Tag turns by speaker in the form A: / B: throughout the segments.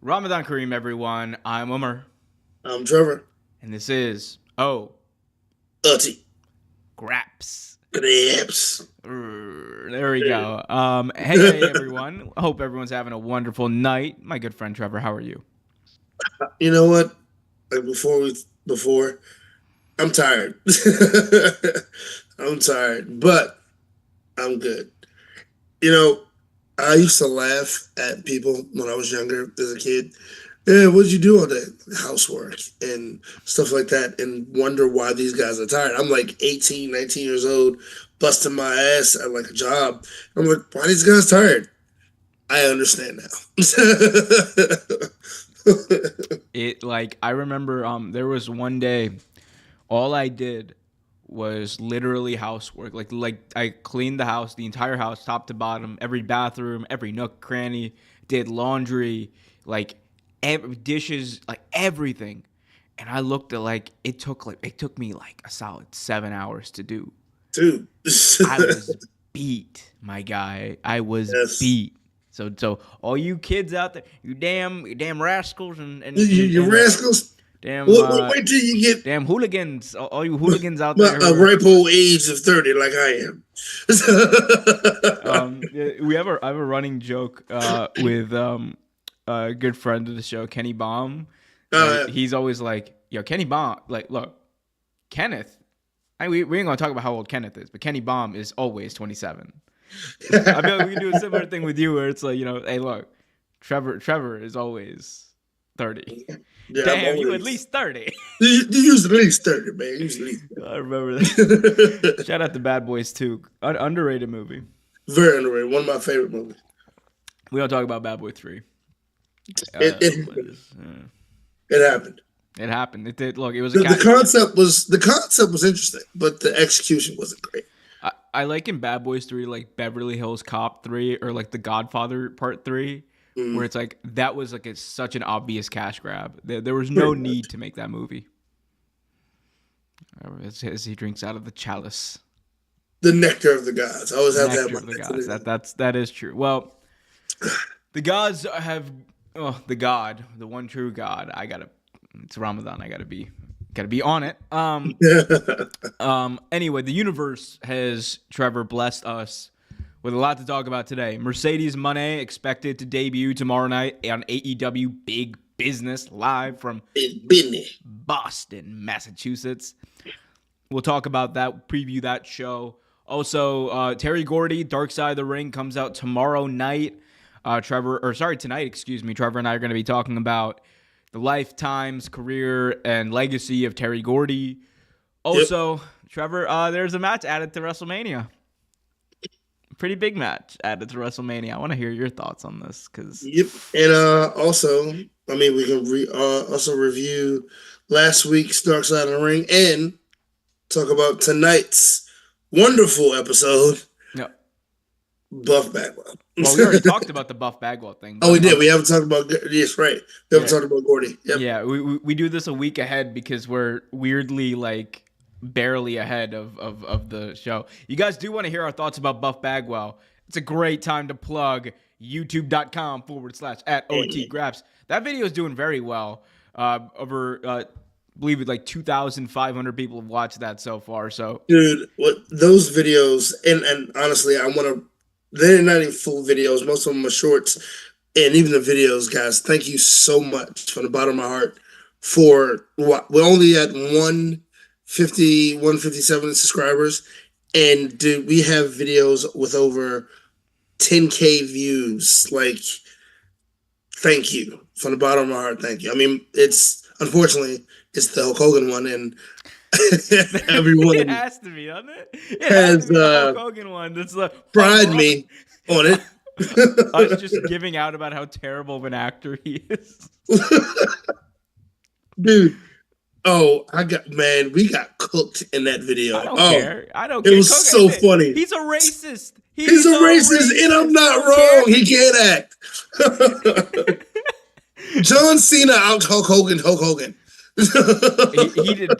A: Ramadan Kareem, everyone. I'm Umar,
B: I'm Trevor.
A: and this is
B: Utty.
A: Graps.
B: Graps.
A: There we go. Hey, everyone. Hope everyone's having a wonderful night. My good friend Trevor, how are you?
B: You know what? Like before, I'm tired. I'm tired, but I'm good. You know, I used to laugh at people when I was younger as a kid. Yeah, what'd you do all day? Housework and stuff like that, and wonder why these guys are tired. I'm like 18, 19 years old, busting my ass at like a job. I'm like, why are these guys tired? I understand now.
A: I remember there was one day all I did was literally housework. Like I cleaned the house, the entire house, top to bottom, every bathroom, every nook, cranny, did laundry, like dishes, like everything. And I looked at it took me like a solid 7 hours to do.
B: Dude.
A: I was beat, my guy. I was
B: Yes.
A: beat. So all you kids out there, you damn rascals
B: You
A: and
B: rascals.
A: damn
B: Wait till you get
A: damn hooligans, all you hooligans out
B: my,
A: there
B: a
A: who are
B: ripe old age of 30 like I am.
A: I have a running joke with a good friend of the show, Kenny Baum.
B: uh,
A: He's always like, yo, Kenny Baum, like, look, Kenneth. We ain't gonna talk about how old Kenneth is, but Kenny Baum is always 27. I feel like we can do a similar thing with you, where it's like, hey, look, Trevor is always 30.
B: yeah,
A: Damn, you at least 30.
B: You use at least 30, man. Use at least
A: I remember that. Shout out to Bad Boys 2. Underrated movie.
B: Very underrated. One of my favorite movies.
A: We don't talk about Bad Boy 3.
B: It happened.
A: It happened. It did. Look, it was
B: the concept was interesting, but the execution wasn't great.
A: I like in Bad Boys 3, like Beverly Hills Cop 3, or like The Godfather Part 3, where it's like that was like such an obvious cash grab. There was no need to make that movie. As he drinks out of the chalice.
B: The nectar of the gods. I always have to have
A: Nectar of the gods. That is true. Well, the gods have the one true God. It's Ramadan. I gotta be on it. Anyway, the universe has, Trevor, blessed us with a lot to talk about today. Mercedes Moné expected to debut tomorrow night on AEW Big Business live from Boston, Massachusetts. We'll talk about that, preview that show. Also, Terry Gordy, Dark Side of the Ring, comes out tomorrow night. Tonight, excuse me. Trevor and I are going to be talking about the lifetimes, career, and legacy of Terry Gordy. Also, Trevor, there's a match added to WrestleMania. Pretty big match added to WrestleMania. I want to hear your thoughts on this.
B: Yep. And also, I mean, we can also review last week's Dark Side of the Ring and talk about tonight's wonderful episode.
A: Yep.
B: Buff Bagwell.
A: Well, we already talked about the Buff Bagwell thing.
B: Oh, we did. We haven't talked about. Yes, right. We haven't talked about Gordy. Yep.
A: Yeah, we do this a week ahead because we're weirdly like barely ahead of the show. You guys do want to hear our thoughts about Buff Bagwell? It's a great time to plug youtube.com/@OTGraps. That video is doing very well. Over I believe it like 2,500 people have watched that so far. So,
B: dude, what those videos and honestly, I want to. They're not even full videos. Most of them are shorts. And even the videos, guys, thank you so much from the bottom of my heart for what we're only at 150, 157 subscribers. And dude, we have videos with over 10K views. Like, thank you. From the bottom of my heart, thank you. I mean, unfortunately, it's the Hulk Hogan one, and everyone
A: it has to be, doesn't it? It has to be the Hulk Hogan one. That's
B: pride me on it.
A: Us just giving out about how terrible of an actor he is.
B: Dude. Oh, we got cooked in that video.
A: I don't care.
B: It was so funny.
A: He's a racist.
B: He's a racist, and I'm not wrong. He can't act. John Cena out Hulk Hogan.
A: he did.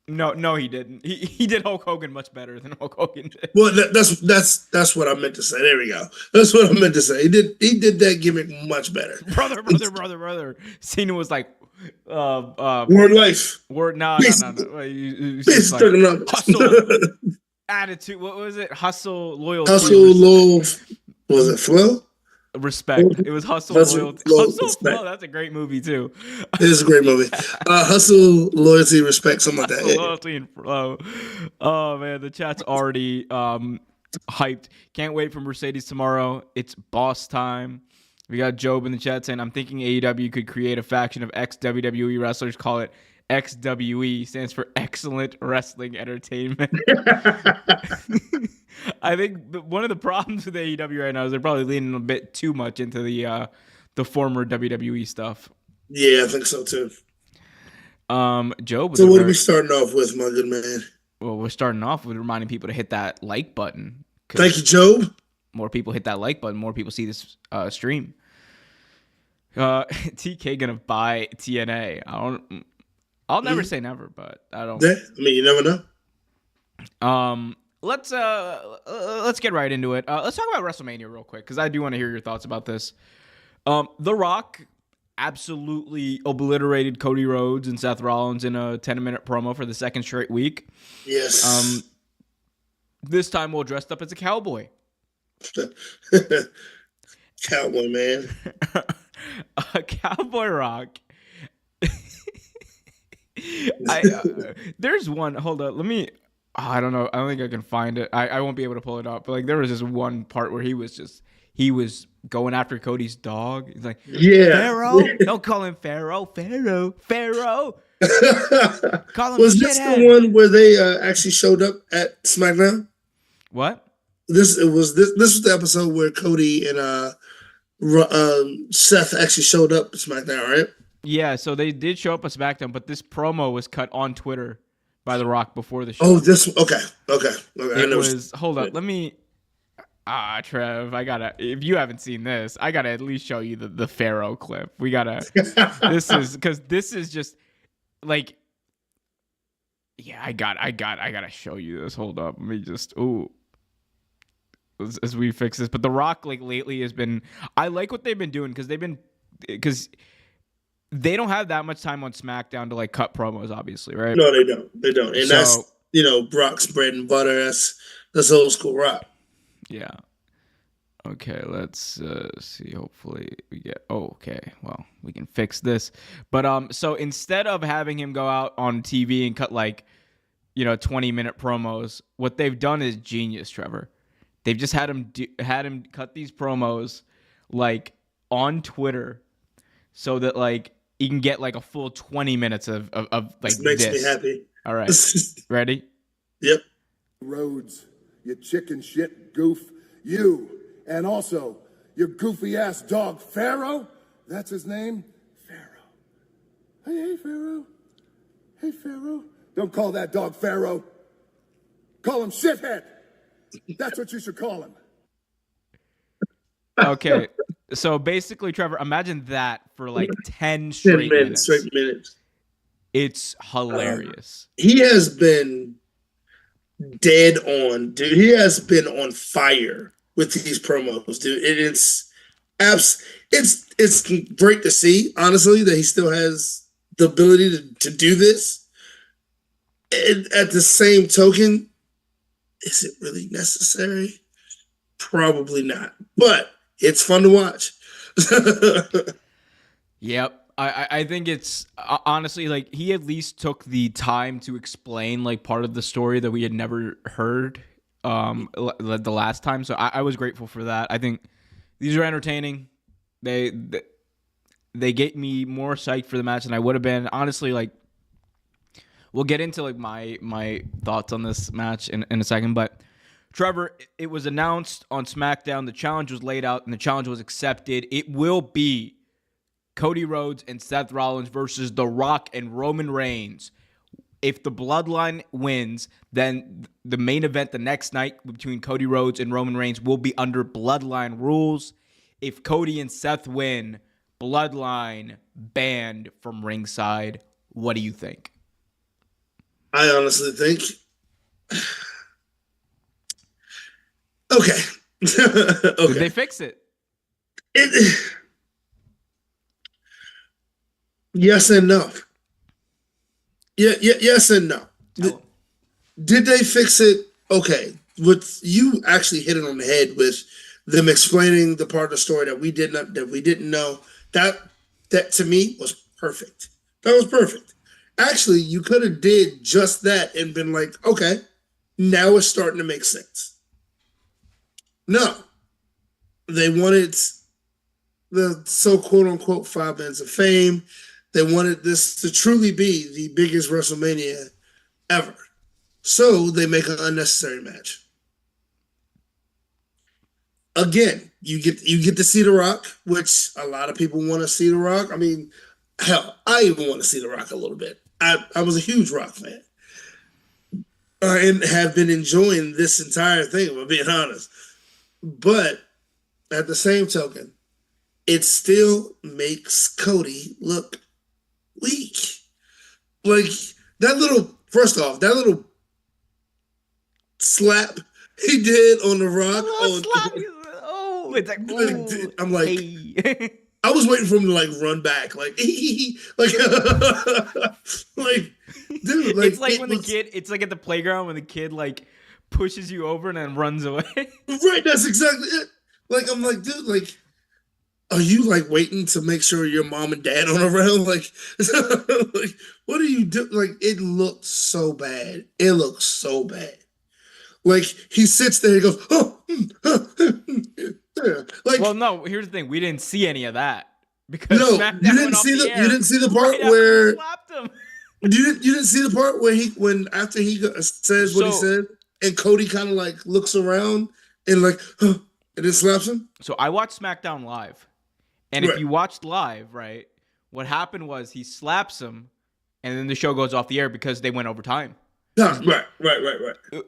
A: No, he didn't. He did Hulk Hogan much better than Hulk Hogan did.
B: Well, that's what I meant to say. There we go. That's what I meant to say. He did that gimmick much better.
A: Brother. Cena was like,
B: Word life.
A: word, no.
B: Peace,
A: He's just
B: peace,
A: like
B: nuggets.
A: hustle, attitude. What was it? Hustle, loyalty,
B: Hustle, low. Was it flow?
A: respect. It was hustle, loyalty, hustle, flow. That's a great movie too.
B: It is a great movie. Hustle, loyalty, respect, something like that.
A: Hustle, loyalty, and flow. Oh man, the chat's already hyped. Can't wait for Mercedes tomorrow. It's boss time. We got Job in the chat saying, I'm thinking AEW could create a faction of ex-WWE wrestlers, call it XWE, stands for Excellent Wrestling Entertainment. I think one of the problems with AEW right now is they're probably leaning a bit too much into the former WWE stuff.
B: Yeah, I think so too.
A: Job.
B: So what are we starting off with, my good man?
A: Well, we're starting off with reminding people to hit that like button.
B: Thank you, Job.
A: More people hit that like button, more people see this stream. TK gonna buy TNA. I'll never say never, but I don't.
B: Yeah, I mean, you never know.
A: Let's get right into it. Let's talk about WrestleMania real quick because I do want to hear your thoughts about this. The Rock absolutely obliterated Cody Rhodes and Seth Rollins in a 10-minute promo for the second straight week.
B: Yes.
A: This time we'll dressed up as a cowboy.
B: Cowboy, man.
A: A Cowboy Rock. There's one. Hold up. Let me. I don't know. I don't think I can find it. I won't be able to pull it up. But like, there was this one part where he was going after Cody's dog. He's like,
B: yeah,
A: Pharaoh. Don't call him Pharaoh. Pharaoh. Call him.
B: Was this the one where they actually showed up at SmackDown?
A: What?
B: This was the episode where Cody and Seth actually showed up at SmackDown, right?
A: Yeah, so they did show up at SmackDown, but this promo was cut on Twitter by The Rock before the show.
B: Oh, okay.
A: It was. Hold up, let me. Trev, I gotta. If you haven't seen this, I gotta at least show you the Pharaoh clip. We gotta. This is just like. Yeah, I gotta show you this. Hold up, let me just. Ooh. As we fix this, but The Rock like lately has been. I like what they've been doing because they don't have that much time on SmackDown to like cut promos, obviously, right?
B: No, they don't. And that's Brock's bread and butter. That's old school Rock.
A: Yeah. Okay, let's see. Hopefully we get. Oh, okay. Well, we can fix this. But so instead of having him go out on TV and cut 20-minute promos, what they've done is genius, Trevor. They've just had him cut these promos like on Twitter, so that like you can get like a full 20 minutes of like this.
B: Makes me happy.
A: All right, ready?
B: Yep.
C: Rhodes, you chicken shit goof, you, and also your goofy ass dog Pharaoh. That's his name, Pharaoh. Hey, Pharaoh. Hey, Pharaoh. Don't call that dog Pharaoh. Call him shithead. That's what you should call him.
A: Okay, so basically, Trevor, imagine that for like 10 straight minutes. It's hilarious.
B: He has been dead on, dude. He has been on fire with these promos, dude. It's great to see, honestly, that he still has the ability to do this. And at the same token, is it really necessary? Probably not. But it's fun to watch.
A: Yep. I think it's honestly like he at least took the time to explain like part of the story that we had never heard the last time. So I was grateful for that. I think these are entertaining. They get me more psyched for the match than I would have been. Honestly, like we'll get into like my thoughts on this match in a second, but Trevor, it was announced on SmackDown. The challenge was laid out and the challenge was accepted. It will be Cody Rhodes and Seth Rollins versus The Rock and Roman Reigns. If the Bloodline wins, then the main event the next night between Cody Rhodes and Roman Reigns will be under Bloodline rules. If Cody and Seth win, Bloodline banned from ringside. What do you think?
B: I honestly think. Okay.
A: Did they
B: Okay.
A: fix it?
B: It, yes and no. Yeah, yeah, yes and no.
A: Tell them.
B: Did they fix it? Okay. What you actually hit it on the head with them explaining the part of the story that we didn't know. That that to me was perfect. That was perfect. Actually, you could have did just that and been like, okay, now it's starting to make sense. No, they wanted the so quote unquote 5 minutes of fame. They wanted this to truly be the biggest WrestleMania ever. So they make an unnecessary match. Again, you get to see The Rock, which a lot of people want to see The Rock. I mean, hell, I even want to see The Rock a little bit. I was a huge Rock fan. And have been enjoying this entire thing, if I'm being honest. But at the same token, it still makes Cody look weak. Like that little, first off, that little slap he did on The Rock.
A: Oh, it's like, ooh,
B: I'm like,
A: hey.
B: I was waiting for him to like run back, like, like, like, dude, like
A: It's like when the kid, it's like at the playground when the kid like pushes you over and then runs away.
B: right, that's exactly it. Like, I'm like, dude, like, are you like waiting to make sure your mom and dad aren't around? Like, like, what are you doing? Like, it looked so bad. It looks so bad. Like he sits there, he goes, oh, like,
A: Well, no. Here's the thing: we didn't see any of that because
B: no,
A: SmackDown
B: you didn't
A: went off
B: see
A: the
B: the
A: air
B: you didn't see the part
A: right after
B: where
A: he slapped him.
B: you didn't see the part where after he says what he
A: So-
B: said and Cody kind of like looks around and like, huh, and then slaps him.
A: So I watched SmackDown live, and if
B: Right.
A: you watched live, right, what happened was he slaps him, and then the show goes off the air because they went over time.
B: Yeah, right.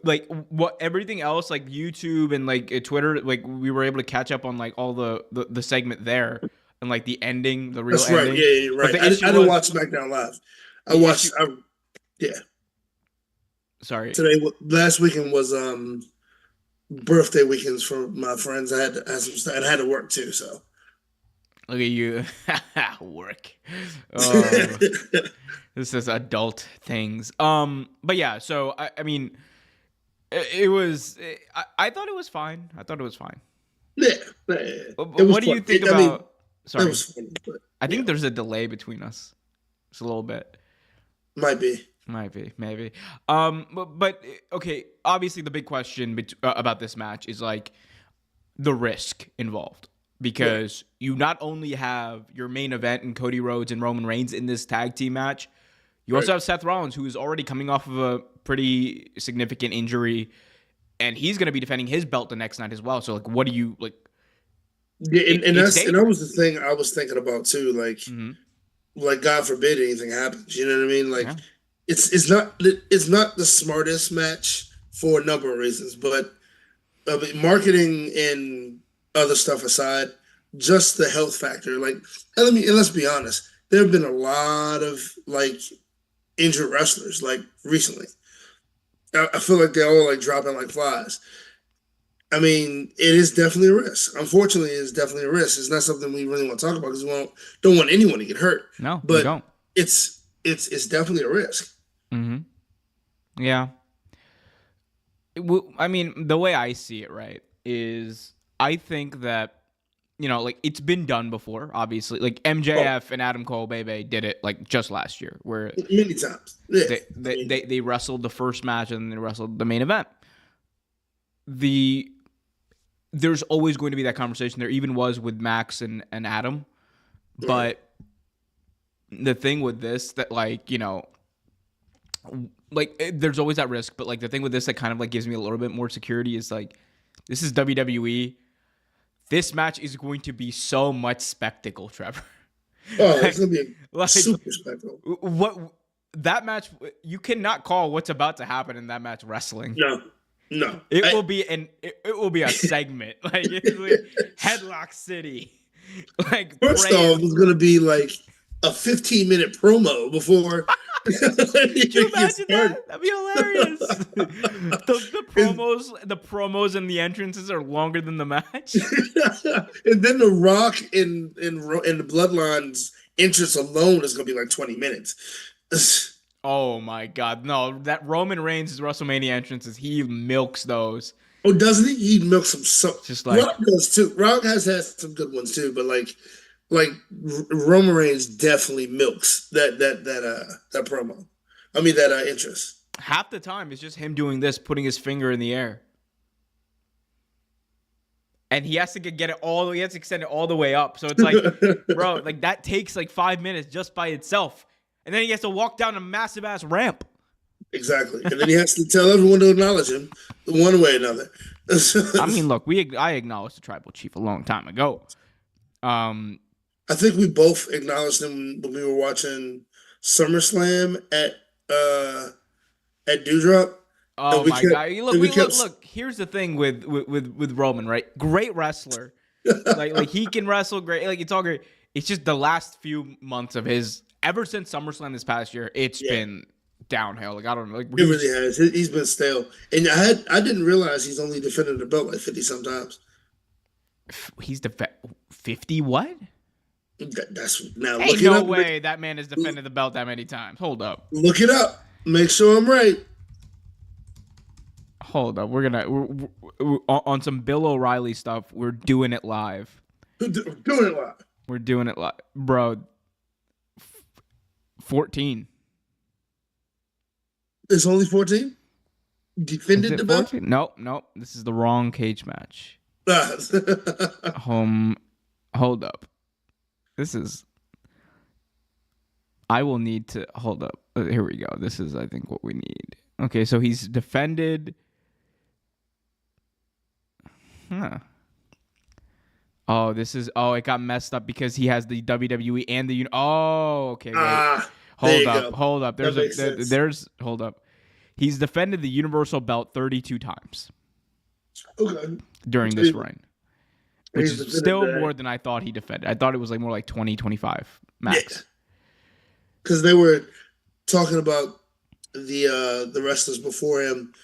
A: Like what everything else, like YouTube and like Twitter, like we were able to catch up on like all the segment there and like the ending, the real
B: That's right.
A: ending.
B: Yeah,
A: But
B: right.
A: the
B: I
A: issue
B: didn't
A: was-
B: watch SmackDown live. I
A: The
B: watched.
A: issue-
B: Yeah.
A: Sorry.
B: Today, last weekend was birthday weekends for my friends. I had some stuff. I had to work too, so.
A: Look at you, work. This is adult things. But yeah. So I mean, it was. I thought it was fine. I thought it was fine.
B: Yeah.
A: What do you think about?
B: It
A: Sorry,
B: was funny, but
A: I think there's a delay between us. It's a little bit.
B: might be.
A: Might be, maybe. But okay. Obviously, the big question about this match is like the risk involved because you not only have your main event in Cody Rhodes and Roman Reigns in this tag team match, you also have Seth Rollins, who is already coming off of a pretty significant injury, and he's going to be defending his belt the next night as well. So, like, what do you like?
B: Yeah, and
A: it's
B: that was the thing I was thinking about too. Like, like God forbid anything happens. You know what I mean? Like,
A: Yeah.
B: it's not the smartest match for a number of reasons, but marketing and other stuff aside, just the health factor. Like, and let's be honest. There have been a lot of like injured wrestlers like recently. I feel like they're all like dropping like flies. I mean, it is definitely a risk. Unfortunately, it's definitely a risk. It's not something we really want to talk about because we don't want anyone to get hurt.
A: No,
B: but
A: we don't.
B: It's definitely a risk.
A: Yeah. I mean, the way I see it, right, is I think that, you know, like it's been done before, obviously. Like MJF and Adam Cole Bebe did it like just last year where
B: Many times. Yeah.
A: they wrestled the first match and then they wrestled the main event. There's always going to be that conversation. There even was with Max and Adam. But the thing with this that like, you know, like there's always that risk, but like the thing with this that kind of like gives me a little bit more security is like this is WWE. This match is going to be so much spectacle, Trevor.
B: Oh, it's gonna be
A: like,
B: super spectacle.
A: What that match you cannot call what's about to happen in that match wrestling.
B: No.
A: It will be a segment. Like it's like Headlock City. Like
B: First off, it's gonna be like a 15-minute promo before
A: Could you imagine that? That'd be hilarious. The promos and the entrances are longer than the match.
B: And then the Rock in the Bloodlines entrance alone is gonna be like 20 minutes.
A: Oh my God, no! That Roman Reigns' WrestleMania entrances, he milks those.
B: Oh, doesn't he? He milks them so.
A: Just like
B: Rock does too. Rock has had some good ones too, but like Roman Reigns definitely milks that promo. I mean that entrance.
A: half the time it's just him doing this, putting his finger in the air. And he has to get it all. He has to extend it all the way up. So it's like, bro, like that takes like 5 minutes just by itself, and then he has to walk down a massive ass ramp.
B: Exactly, and then he has to tell everyone to acknowledge him one way or another.
A: I mean, look, I acknowledged the tribal chief a long time ago.
B: I think we both acknowledged him when we were watching SummerSlam at Dewdrop.
A: Oh my God! Look. Here's the thing with Roman, right? Great wrestler, like he can wrestle great. Like it's all great. It's just the last few months of his, ever since SummerSlam this past year, it's been downhill. Like I don't know. Like
B: he really has. He's been stale, and I didn't realize he's only defended the belt like 50 sometimes.
A: He's 50 what?
B: That's now.
A: Ain't no way that man has defended the belt that many times. Hold up.
B: Look it up. Make sure I'm right.
A: Hold up. We're on some Bill O'Reilly stuff. We're doing it live. We're doing it live, bro. 14.
B: It's only 14. Defended the belt.
A: Nope. This is the wrong cage match. Hold up. This is. I will need to hold up. Here we go. This is, I think, what we need. Okay, so he's defended. Huh. Oh, it got messed up because he has the WWE and the okay. Wait. Hold up. Hold up. He's defended the Universal belt 32 times.
B: Okay.
A: During this run. Which is still more than I thought he defended. I thought it was like more like 20, 25 max.
B: Because they were talking about the wrestlers before him,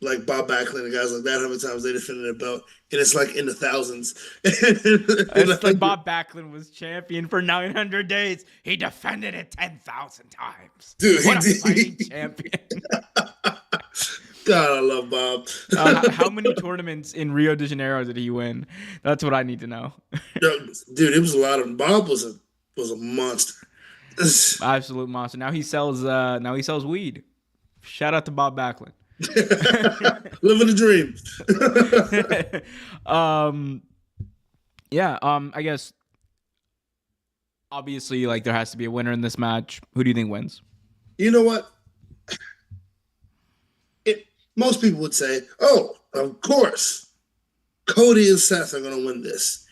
B: like Bob Backlund and guys like that, how many times they defended their belt, and it's like in the thousands.
A: It's like Bob Backlund was champion for 900 days. He defended it 10,000 times.
B: Dude,
A: what a fighting champion!
B: God, I love Bob.
A: How many tournaments in Rio de Janeiro did he win? That's what I need to know.
B: Dude, it was a lot of them. Bob was a monster.
A: Absolute monster. Now he sells weed. Shout out to Bob Backlund.
B: Living the dream.
A: I guess obviously like there has to be a winner in this match. Who do you think wins?
B: You know what? Most people would say, "Oh, of course, Cody and Seth are going to win this."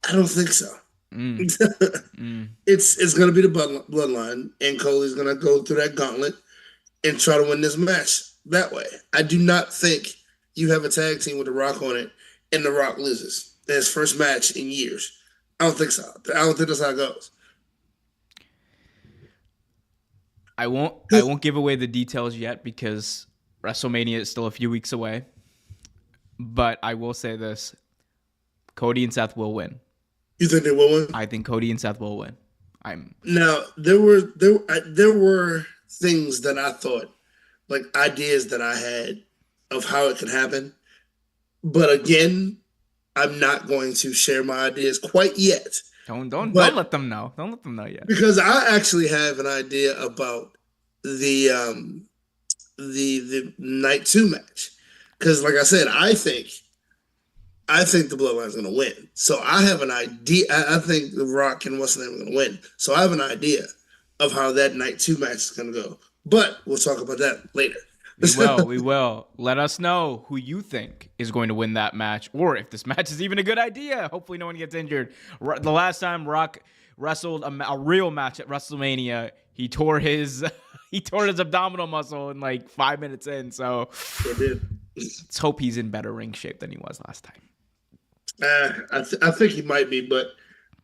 B: I don't think so. It's going to be the bloodline, and Cody's going to go through that gauntlet and try to win this match that way. I do not think you have a tag team with The Rock on it and The Rock loses in his first match in years. I don't think so. I don't think that's how it goes.
A: I won't give away the details yet because WrestleMania is still a few weeks away. But I will say this. Cody and Seth will win.
B: You think they will win?
A: I think Cody and Seth will win.
B: Now there were things that I thought, like ideas that I had of how it could happen, but again, I'm not going to share my ideas quite yet.
A: Don't let them know. Don't let them know yet.
B: Because I actually have an idea about the night 2 match. Because like I said, I think the Bloodline's going to win. So I have an idea. I think The Rock and what's the name are going to win. So I have an idea of how that night 2 match is going to go. But we'll talk about that later.
A: We will. Let us know who you think is going to win that match, or if this match is even a good idea. Hopefully no one gets injured. The last time Rock wrestled a real match at WrestleMania, he tore his abdominal muscle in like 5 minutes in. So let's hope he's in better ring shape than he was last time.
B: I think he might be, but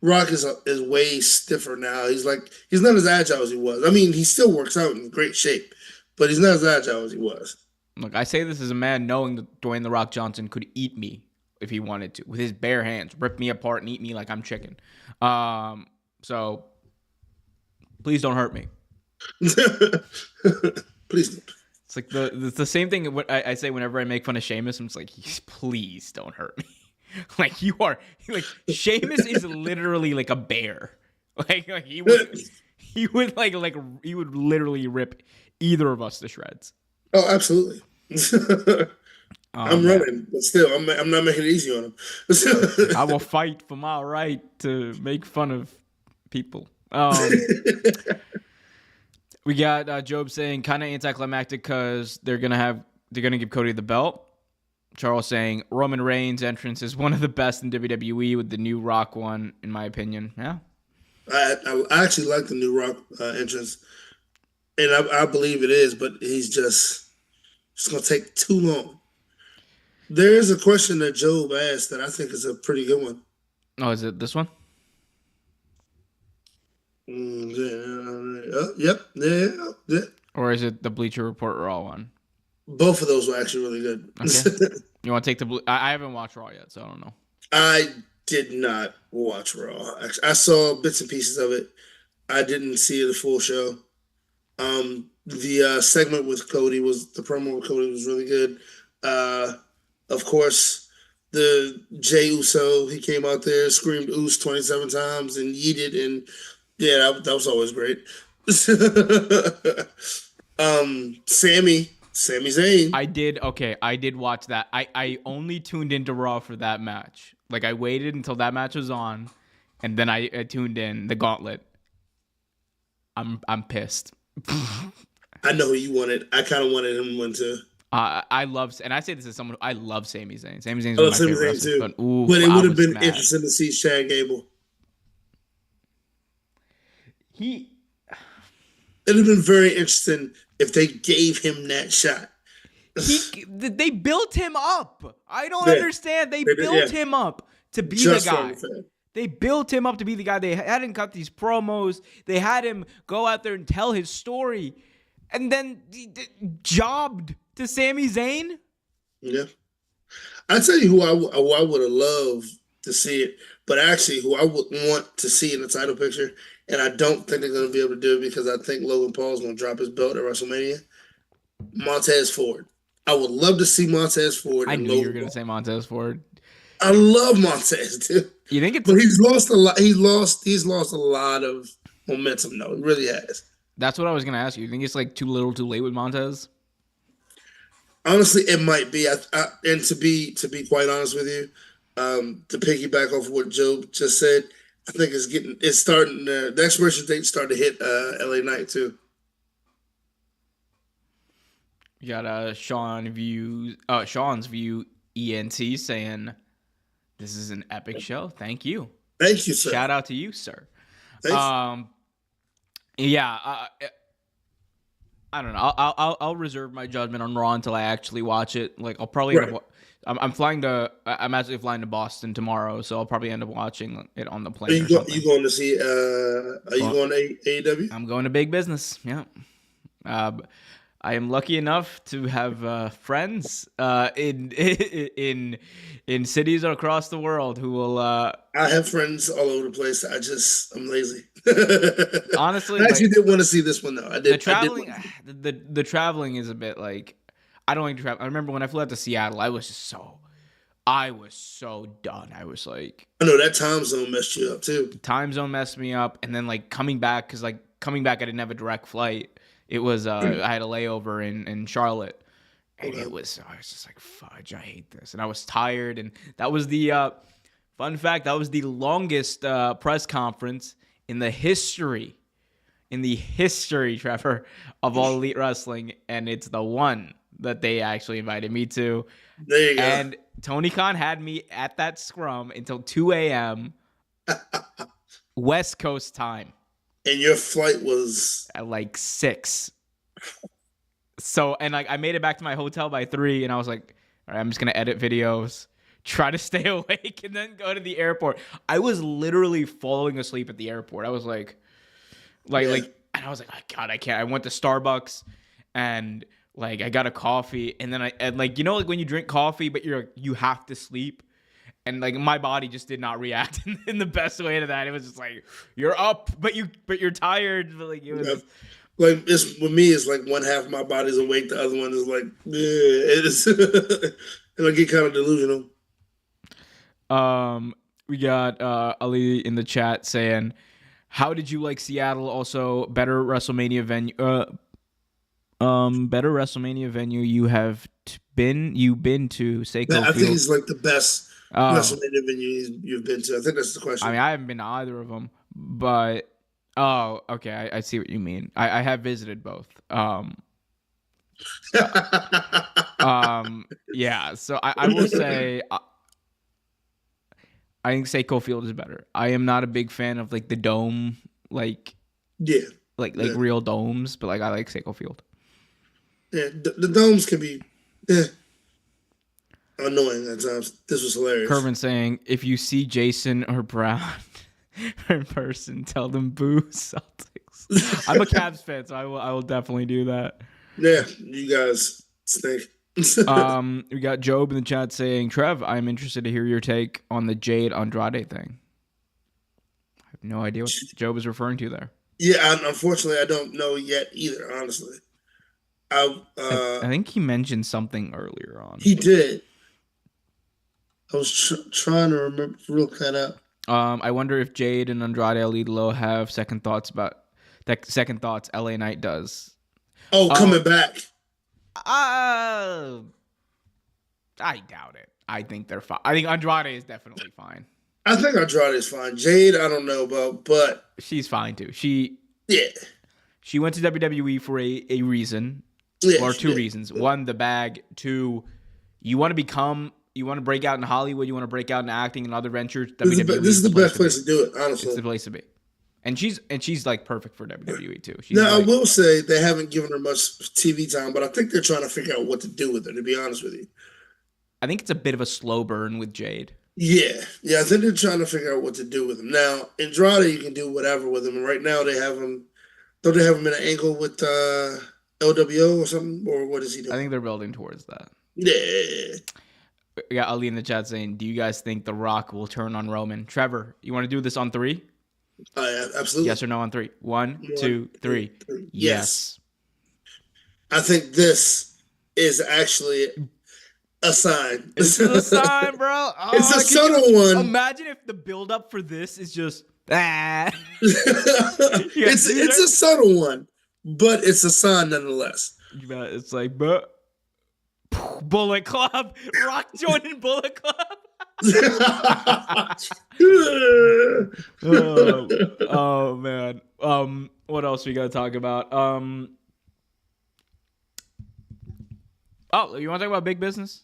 B: Rock is way stiffer now. He's not as agile as he was. I mean, he still works out in great shape, but he's not as agile as he was.
A: Look, I say this as a man knowing that Dwayne The Rock Johnson could eat me if he wanted to, with his bare hands, rip me apart and eat me like I'm chicken. So please don't hurt me.
B: Please don't.
A: It's like the same thing I say whenever I make fun of Sheamus. I'm just like, please don't hurt me. Like you are like Sheamus is literally like a bear. Like he would he would he would literally rip either of us to shreds.
B: Oh, absolutely. I'm running, but still, I'm not making it easy on him.
A: I will fight for my right to make fun of people. We got Job saying kind of anticlimactic because they're gonna give Cody the belt. Charles saying Roman Reigns' entrance is one of the best in WWE with the new Rock one, in my opinion. Yeah,
B: I actually like the new Rock entrance, and I believe it is, but he's just it's gonna take too long. There is a question that Job asked that I think is a pretty good one.
A: Oh, is it this one?
B: Yep. Yeah.
A: Or is it the Bleacher Report Raw one?
B: Both of those were actually really good.
A: Okay. You want to take the? I haven't watched Raw yet, so I don't know.
B: I did not watch Raw. Actually, I saw bits and pieces of it. I didn't see the full show. The segment with Cody the promo with Cody was really good. Of course, the Jey Uso, he came out there, screamed "Oos" 27 times and yeeted, and yeah, that was always great. Sami Zayn.
A: I did watch that. I only tuned into Raw for that match. Like I waited until that match was on, and then I tuned in the Gauntlet. I'm pissed.
B: I know who you wanted. I kind of wanted him to win too.
A: I love, and I say this as someone who I love Sami Zayn. Sami Zayn's
B: I
A: one
B: love
A: of my
B: Sami
A: favorite
B: Zayn
A: wrestlers.
B: too.
A: But
B: it would have been
A: mad.
B: interesting to see Chad Gable. It'd have been very interesting if they gave him that shot.
A: They built him up. I don't understand. They built him up to be the guy. They built him up to be the guy. They had him cut these promos. They had him go out there and tell his story. And then jobbed to Sami Zayn.
B: Yeah. I tell you who I would have loved to see it, but actually who I would want to see in the title picture, and I don't think they're going to be able to do it because I think Logan Paul's going to drop his belt at WrestleMania. Montez Ford. I would love to see Montez Ford.
A: I knew you were going to say Montez Ford.
B: I love Montez, dude.
A: You think it's?
B: But he's lost a lot. He's lost a lot of momentum, though. He really has. That's
A: what I was going to ask you. You think it's like too little, too late with Montez?
B: Honestly, it might be. And to be quite honest with you, to piggyback off of what Joe just said, I think it's starting. The expiration date starting to hit LA Knight too.
A: You got Sean's View ENT saying this is an epic show. Thank you.
B: Thank you, sir.
A: Shout out to you, sir.
B: Thanks.
A: Yeah. I don't know. I'll reserve my judgment on Raw until I actually watch it. Like I'll probably end up, I'm actually flying to Boston tomorrow, so I'll probably end up watching it on the plane.
B: You going to see? Are you going to AEW?
A: I'm going to big business. Yeah. I am lucky enough to have friends in cities across the world who will.
B: I have friends all over the place. I'm lazy.
A: Honestly,
B: I actually did want to see this one though. I did.
A: The traveling is a bit like I don't like to travel. I remember when I flew out to Seattle, I was so done. I was like,
B: I know that time zone messed you up too.
A: Time zone messed me up, and then like coming back I didn't have a direct flight. It was I had a layover in Charlotte, and I was just like, fudge, I hate this, and I was tired, and that was the fun fact. That was the longest press conference in the history, Trevor, of all Elite Wrestling, and it's the one that they actually invited me to.
B: There you go.
A: And Tony Khan had me at that scrum until 2 a.m. West Coast time.
B: And your flight was
A: at like 6. So, and like I made it back to my hotel by 3, and I was like, all right, I'm just gonna edit videos, try to stay awake, and then go to the airport. I was literally falling asleep at the airport. I was like, and I was like, oh, God, I can't. I went to Starbucks, and like I got a coffee, and then like like when you drink coffee, but you have to sleep, and like my body just did not react in the best way to that. It was just like you're up, but you're tired. But like it was.
B: Yeah. Like it's with me, it's like one half of my body's awake, the other one is like, it is, and I get kind of delusional.
A: We got Ali in the chat saying, "How did you like Seattle? Also, better WrestleMania venue. Better WrestleMania venue you've been to Seiko
B: I
A: Field."
B: think it's like the best WrestleMania venue you've been to. I think that's the question.
A: I mean, I haven't been to either of them, but okay, I see what you mean. I have visited both. Yeah. So I will say, I think Seiko Field is better. I am not a big fan of like the dome, like real domes, but like I like Seiko Field.
B: Yeah, the domes can be annoying at times. This was hilarious.
A: Kervin saying, if you see Jason or Brown in person, tell them boo Celtics. I'm a Cavs fan, so I will definitely do that.
B: Yeah, you guys stink.
A: We got Job in the chat saying, Trev, I'm interested to hear your take on the Jade Andrade thing. I have no idea what Job is referring to there.
B: Yeah, unfortunately, I don't know yet either, honestly.
A: I think he mentioned something earlier on.
B: He did. I was trying to remember, look that up.
A: I wonder if Jade and Andrade Alidlo have second thoughts LA Knight does.
B: Oh, coming back.
A: I doubt it. I think they're fine. I think Andrade is definitely fine.
B: I think Andrade is fine. Jade, I don't know about, but
A: she's fine too.
B: She
A: went to WWE for a reason, or two reasons. One, the bag. Two, you want to break out in Hollywood. You want to break out in acting and other ventures.
B: This is the best place to do it. Honestly,
A: it's the place to be. And she's like perfect for WWE too.
B: Now, I will say they haven't given her much TV time, but I think they're trying to figure out what to do with her, to be honest with you.
A: I think it's a bit of a slow burn with Jade.
B: Yeah, I think they're trying to figure out what to do with him. Now, Andrade, you can do whatever with him. And right now, they have him. Don't they have him in an angle with LWO or something? Or what is he doing?
A: I think they're building towards that.
B: Yeah.
A: We got Ali in the chat saying, do you guys think The Rock will turn on Roman? Trevor, you want to do this on 3?
B: Absolutely.
A: Yes or no on 3? 1, 2, 3. Yes.
B: I think this is actually a sign.
A: This is a sign, bro. Oh,
B: it's a subtle one.
A: Imagine if the build-up for this is just
B: it's a subtle one, but it's a sign nonetheless.
A: It's like, Bullet Club. Rock joining Bullet Club. oh man. What else we gotta talk about? You want to talk about big business?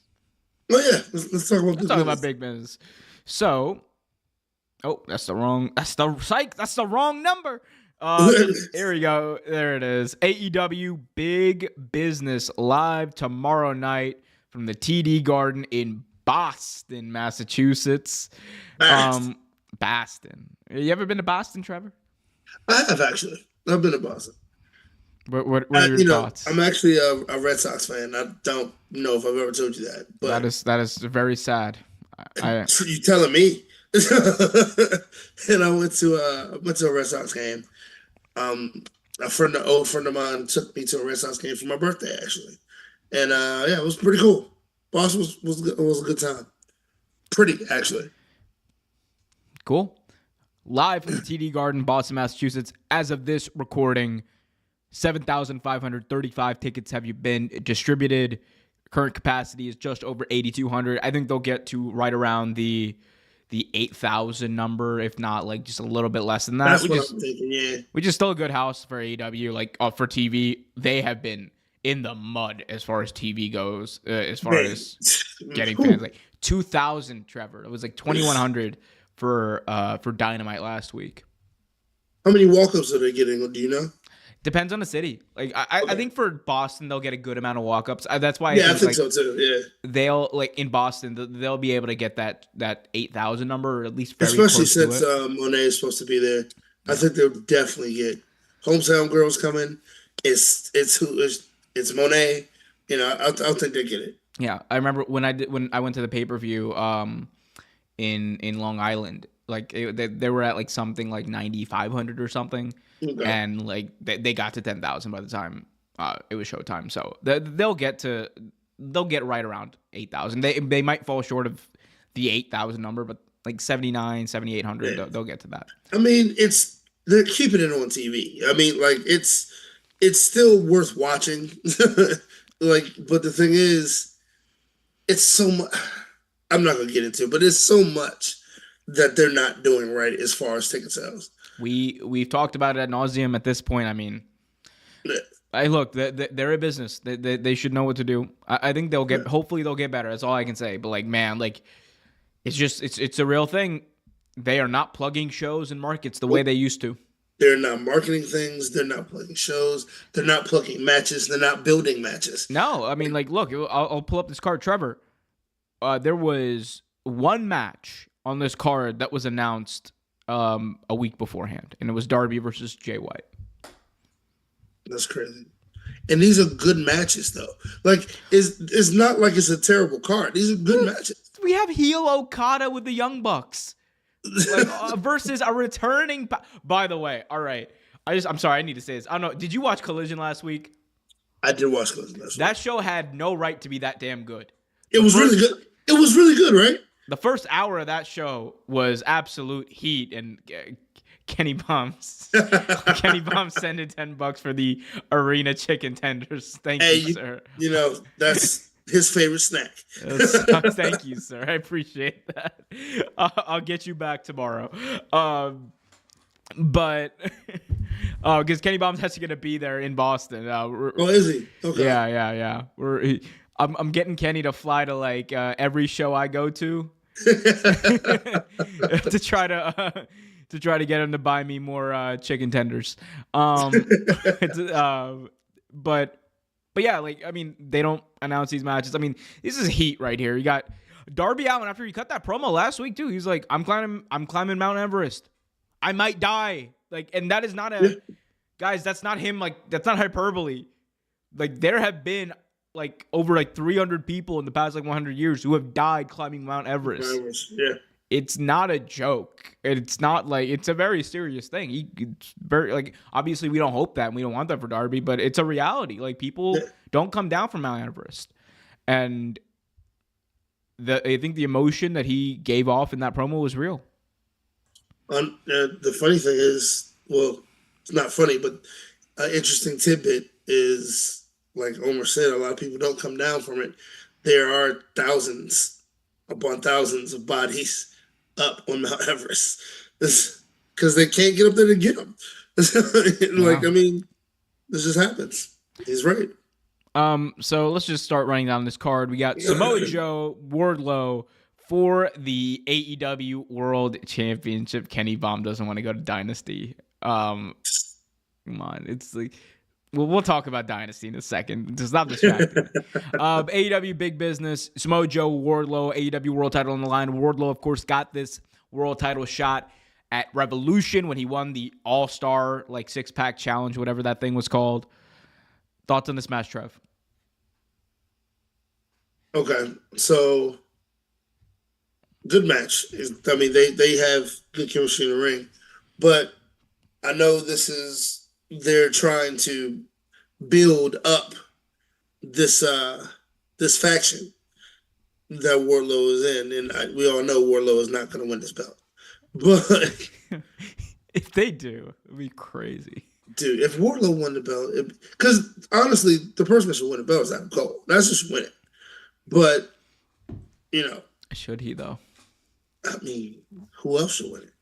B: Oh yeah, let's talk about.
A: Let's talk about big business. So, that's the wrong number. Here we go. There it is. AEW Big Business live tomorrow night from the TD Garden in Boston, Massachusetts. Boston. You ever been to Boston, Trevor?
B: I have actually. I've been to Boston.
A: What are your thoughts?
B: I'm actually a Red Sox fan. I don't know if I've ever told you that, but
A: that is very sad.
B: You telling me? And I went to a Red Sox game. An old friend of mine took me to a Red Sox game for my birthday, actually, and it was pretty cool. Boston was a good time. Pretty, actually.
A: Cool. Live from the TD Garden, Boston, Massachusetts. As of this recording, 7,535 tickets have been distributed. Current capacity is just over 8,200. I think they'll get to right around the 8,000 number, if not like just a little bit less than that.
B: That's what I'm thinking, yeah.
A: Which is still a good house for AEW. Like for TV, they have been in the mud as far as TV goes, as far as getting fans. Like 2,000, Trevor. It was like 2,100 for Dynamite last week.
B: How many walk-ups are they getting? Do you know?
A: Depends on the city. Like I think for Boston they'll get a good amount of walk-ups. That's why
B: Yeah, I think
A: like
B: so too. Yeah,
A: they'll like in Boston they'll be able to get that 8,000 number or at least very
B: especially
A: close to
B: since
A: it.
B: Monet is supposed to be there. I
A: Yeah.
B: think they'll definitely get hometown girls coming. It's Monet. You know, I think they get it.
A: Yeah, I remember when I went to the pay-per-view in Long Island. Like they were at like something like 9,500 or something,
B: Okay.
A: and like they got to 10,000 by the time it was showtime. So they'll get right around 8,000. They might fall short of the 8,000 number, but like 79, 7,800, they'll get to that.
B: I mean, they're keeping it on TV. I mean, like it's still worth watching. Like, but the thing is, it's so much. I'm not gonna get into it, but it's so much that they're not doing right as far as ticket sales.
A: We've talked about it ad nauseum at this point. I mean, look, they're a business. They should know what to do. I think they'll get. Hopefully, they'll get better. That's all I can say. But like, man, like, it's a real thing. They are not plugging shows and markets the way they used to.
B: They're not marketing things. They're not plugging shows. They're not plugging matches. They're not building matches.
A: No, I mean, like, look, I'll pull up this card, Trevor. There was one match on this card that was announced a week beforehand, and it was Darby versus Jay White.
B: That's crazy. And these are good matches, though. Like, it's not like it's a terrible card. These are good matches.
A: We have heel Okada with the Young Bucks. Like, versus a returning. By the way, all right. I'm sorry. I need to say this. I don't know. Did you watch Collision last week?
B: I did watch Collision last week.
A: That show had no right to be that damn good.
B: It was really good. It was really good, right?
A: The first hour of that show was absolute heat, and Kenny Bombs sending $10 for the arena chicken tenders. Thank you, sir.
B: You know, that's his favorite snack.
A: Thank you, sir. I appreciate that. I'll get you back tomorrow. But because Kenny Bombs has to get to be there in Boston.
B: Is he? Okay.
A: Yeah. I'm getting Kenny to fly to like every show I go to to try to get him to buy me more chicken tenders. But yeah, like, I mean, they don't announce these matches. I mean, this is heat right here. You got Darby Allin after he cut that promo last week too. He's like, I'm climbing Mount Everest. I might die. Like, and that is not guys, that's not him. Like, that's not hyperbole. Like, there have been like over like 300 people in the past like 100 years who have died climbing Mount Everest.
B: Yeah.
A: It's not a joke. It's not like, it's a very serious thing. It's very, like, obviously we don't hope that and we don't want that for Darby, but it's a reality. Like, people don't come down from Mount Everest. And I think the emotion that he gave off in that promo was real.
B: The funny thing is, well, it's not funny, but an interesting tidbit is, like Omar said, a lot of people don't come down from it. There are thousands upon thousands of bodies up on Mount Everest because they can't get up there to get them. Like, I mean, this just happens. He's right.
A: So let's just start running down this card. We got Samoa Joe, Wardlow for the AEW World Championship. Kenny Bomb doesn't want to go to Dynasty. Come on, it's like. Well, we'll talk about Dynasty in a second. Just stop distracting. AEW Big Business, Samoa Joe, Wardlow, AEW World Title on the line. Wardlow, of course, got this World Title shot at Revolution when he won the All-Star like 6-pack challenge, whatever that thing was called. Thoughts on this match, Trev?
B: Okay, so good match. I mean, they have good chemistry in the ring, but I know they're trying to build up this faction that Wardlow is in, and we all know Wardlow is not going to win this belt. But
A: if they do, it'd be crazy,
B: dude. If Wardlow won the belt, because honestly, the person that should win the belt is Adam Cole. That's just win it. But you know,
A: should he though?
B: I mean, who else should win it?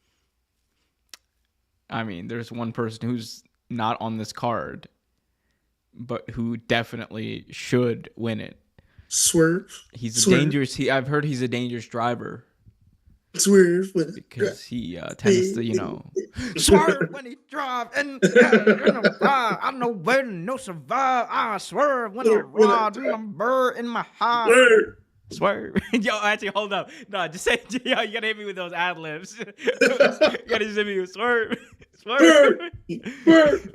A: I mean, there's one person who's not on this card, but who definitely should win it.
B: Swerve.
A: He's a dangerous. I've heard he's a dangerous driver.
B: Swerve when it
A: because he tends to, swerve when he drive, and I know when no survive. I swerve when I ride, when I'm bird in my heart.
B: Swerve.
A: Swerve. Yo, actually, hold up. No, just say, yo, you gotta hit me with those ad libs. You gotta just hit me with swerve. Swerve.
B: Swerve.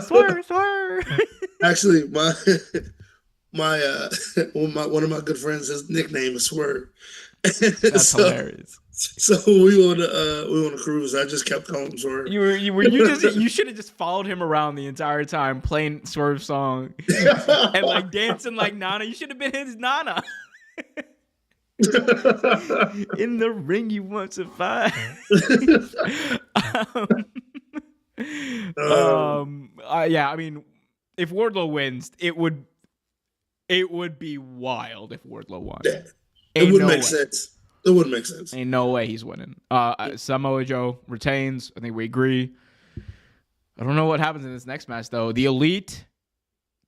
A: Swerve, swerve.
B: Actually, one of my good friends, his nickname is Swerve.
A: That's hilarious.
B: So we on a cruise. I just kept calling him Swerve.
A: You should have just followed him around the entire time playing Swerve song and like dancing like Nana. You should have been his Nana. In the ring you want to fight. Yeah, I mean, if Wardlow wins, it would be wild if Wardlow won.
B: Yeah. It wouldn't make sense. It wouldn't make sense.
A: Ain't no way he's winning. Samoa Joe retains. I think we agree. I don't know what happens in this next match, though. The Elite,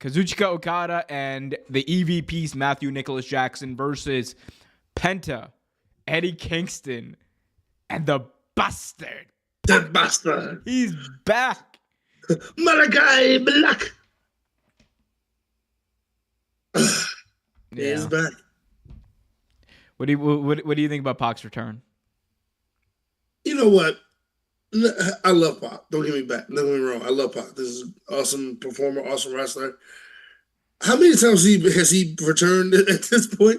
A: Kazuchika Okada, and the EVPs, Matthew Nicholas Jackson, versus Penta, Eddie Kingston, and the Bastard.
B: The Bastard.
A: He's back.
B: Malachi Black.
A: Yeah.
B: He's back.
A: What do you think about Pac's return?
B: You know what? I love Pac. Don't get me wrong. I love Pac. This is an awesome performer, awesome wrestler. How many times has he returned at this point?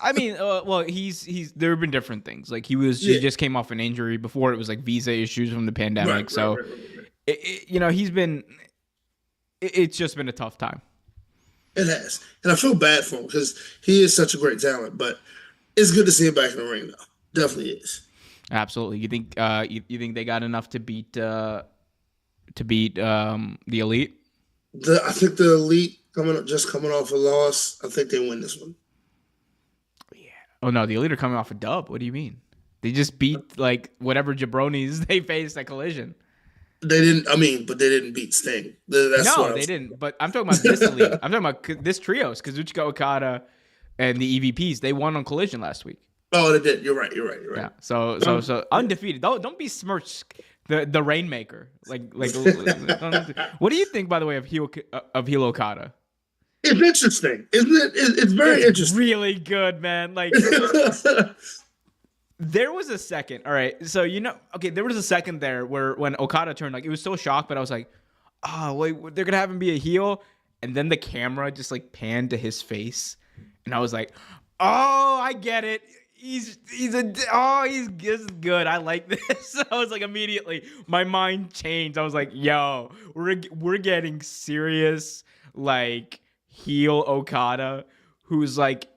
A: I mean, well, he's there have been different things. Like he just came off an injury. Before it was like visa issues from the pandemic. Right. He's been. It's just been a tough time.
B: It has, and I feel bad for him because he is such a great talent. But it's good to see him back in the ring, though. Definitely is.
A: Absolutely. You think you think they got enough to beat the Elite?
B: I think the Elite coming off a loss. I think they win this one.
A: Yeah. Oh no, the Elite are coming off a dub. What do you mean? They just beat like whatever jabronis they faced at Collision.
B: They didn't. I mean, but they didn't beat Sting. No,
A: they didn't. But I'm talking about this Elite. I'm talking about this trios: Kazuchika Okada and the EVPs. They won on Collision last week.
B: Oh, they did. You're right.
A: Yeah. So undefeated. Don't besmirch the Rainmaker. Like what do you think, by the way, of heel Okada?
B: It's interesting, isn't it? It's very interesting.
A: Really good, man. Like there was a second. All right. So there was a second there where when Okada turned, like it was so shocked, but I was like, oh wait, they're gonna have him be a heel, and then the camera just like panned to his face, and I was like, oh, I get it. He's good. I like this. I was like, immediately my mind changed. I was like, yo, we're getting serious, like heel Okada, who's like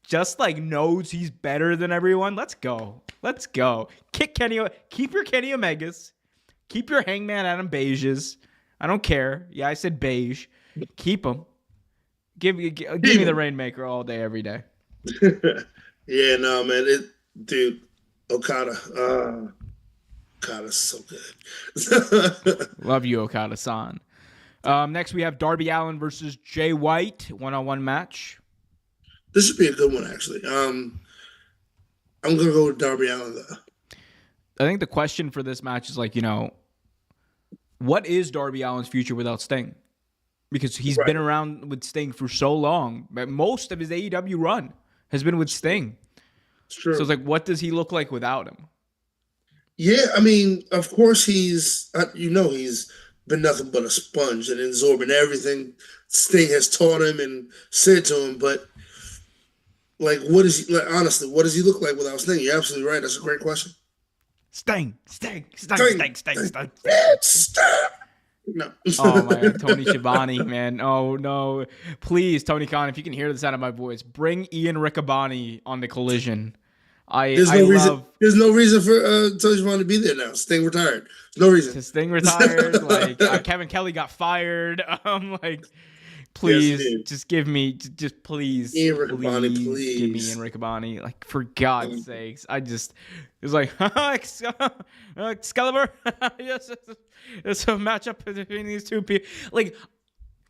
A: just like knows he's better than everyone. Let's go. Keep your Kenny Omegas. Keep your Hangman Adam Beiges. I don't care. Yeah, I said beige. Keep them. Give me the Rainmaker all day, every day.
B: Yeah, no, man. Okada's so good.
A: Love you, Okada-san. Next, we have Darby Allin versus Jay White, one-on-one match.
B: This should be a good one, actually. I'm going to go with Darby Allin, though.
A: I think the question for this match is like, what is Darby Allin's future without Sting? Because he's been around with Sting for so long. Most of his AEW run has been with Sting.
B: It's true.
A: So it's like, what does he look like without him?
B: Yeah, I mean, of course he's been nothing but a sponge and absorbing everything Sting has taught him and said to him. But like, honestly, what does he look like without Sting? You're absolutely right. That's a great question.
A: Sting.
B: No.
A: Oh my God, Tony Schiavone, man. Oh no. Please, Tony Khan, if you can hear the sound of my voice, bring Ian Riccaboni on the Collision. There's no
B: reason for Tony Schiavone to be there now. Sting retired. No reason.
A: Sting retired. Like Kevin Kelly got fired. Please, just give me, just please,
B: Ian Riccaboni, please
A: give me Ian Riccaboni. Like, for God's sakes, it was like Excalibur. Yes, it's a matchup between these two people. Like,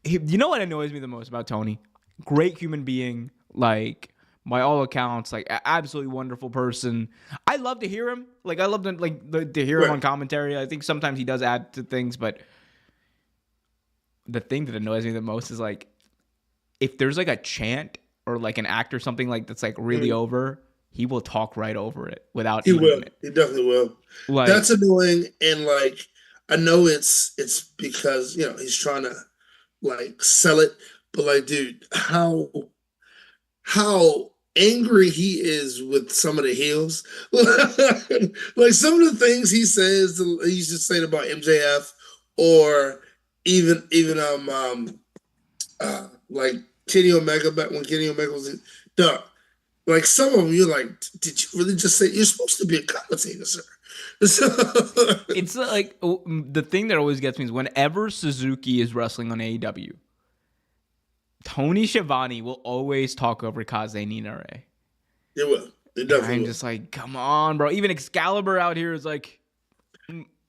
A: you know what annoys me the most about Tony? Great human being, like, by all accounts, like absolutely wonderful person. I love to hear him. Like I love to hear him on commentary. I think sometimes he does add to things, but the thing that annoys me the most is like if there's like a chant or like an act or something like that's like really over, he will talk right over it without.
B: He will. He definitely will. Like, that's annoying, and like I know it's because he's trying to like sell it, but like, dude, how angry he is with some of the heels, like some of the things he says, he's just saying about MJF, or even like Kenny Omega back when Kenny Omega was done. Like some of them, you're like, did you really just say you're supposed to be a commentator, sir?
A: It's like the thing that always gets me is whenever Suzuki is wrestling on AEW, Tony Schiavone will always talk over Kaze Ninare.
B: It will. It definitely
A: I'm
B: will.
A: just like, come on, bro. Even Excalibur out here is like.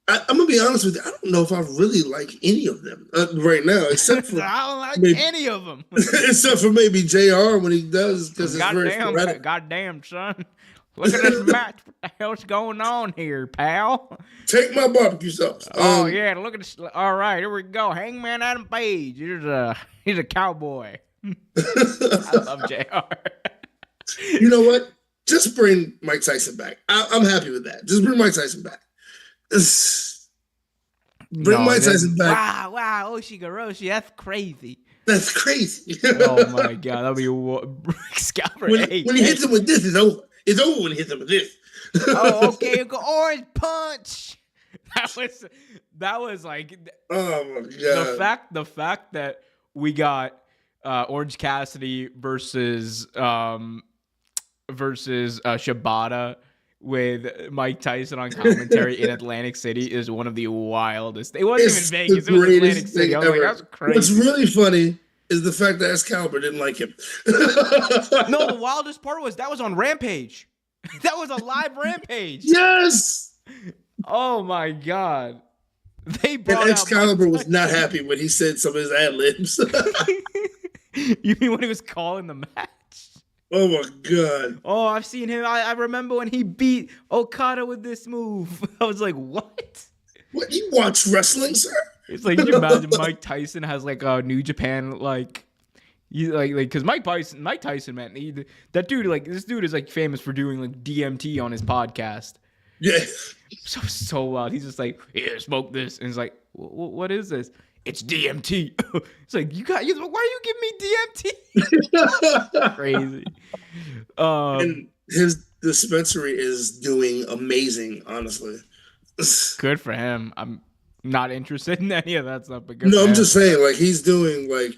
B: I'm gonna be honest with you. I don't know if I really like any of them right now, except for
A: I don't like any of them,
B: except for maybe JR when he does because it's very sporadic.
A: Goddamn, son. Look at this match. What the hell's going on here, pal?
B: Take my barbecue sauce.
A: Oh yeah, look at this. All right, here we go. Hangman Adam Page. He's a cowboy. I love JR.
B: You know what? Just bring Mike Tyson back. I'm happy with that. Just bring Mike Tyson back. Mike Tyson back.
A: Wow, Oshigoroshi. That's crazy.
B: That's crazy.
A: Oh my god, that'd be Excalibur.
B: When he hits him with this, it's over. It's over when he hits him with this.
A: Oh, okay. Go orange punch. That was like.
B: Oh my god.
A: The fact that we got Orange Cassidy versus Shibata with Mike Tyson on commentary in Atlantic City is one of the wildest. It wasn't even Vegas. It was Atlantic City. I was like, that's crazy.
B: What's really funny is the fact that Excalibur didn't like him.
A: No, the wildest part was that was on Rampage. That was a live Rampage.
B: Yes.
A: Oh my god. They brought
B: and Excalibur was not happy when he said some of his ad libs.
A: You mean when he was calling the match?
B: Oh my god.
A: Oh, I've seen him. I remember when he beat Okada with this move. I was like, what?
B: What, you watch wrestling, sir?
A: It's like, you imagine Mike Tyson has like a New Japan, like, because Mike Tyson, man, that dude, like, this dude is like famous for doing like DMT on his podcast.
B: Yeah.
A: So wild. He's just like, yeah, smoke this. And it's like, what is this? It's DMT. It's like, why are you giving me DMT? Crazy.
B: And his dispensary is doing amazing, honestly.
A: Good for him. I'm not interested in any of that stuff, but good
B: no,
A: for
B: I'm
A: him.
B: just saying, like, he's doing like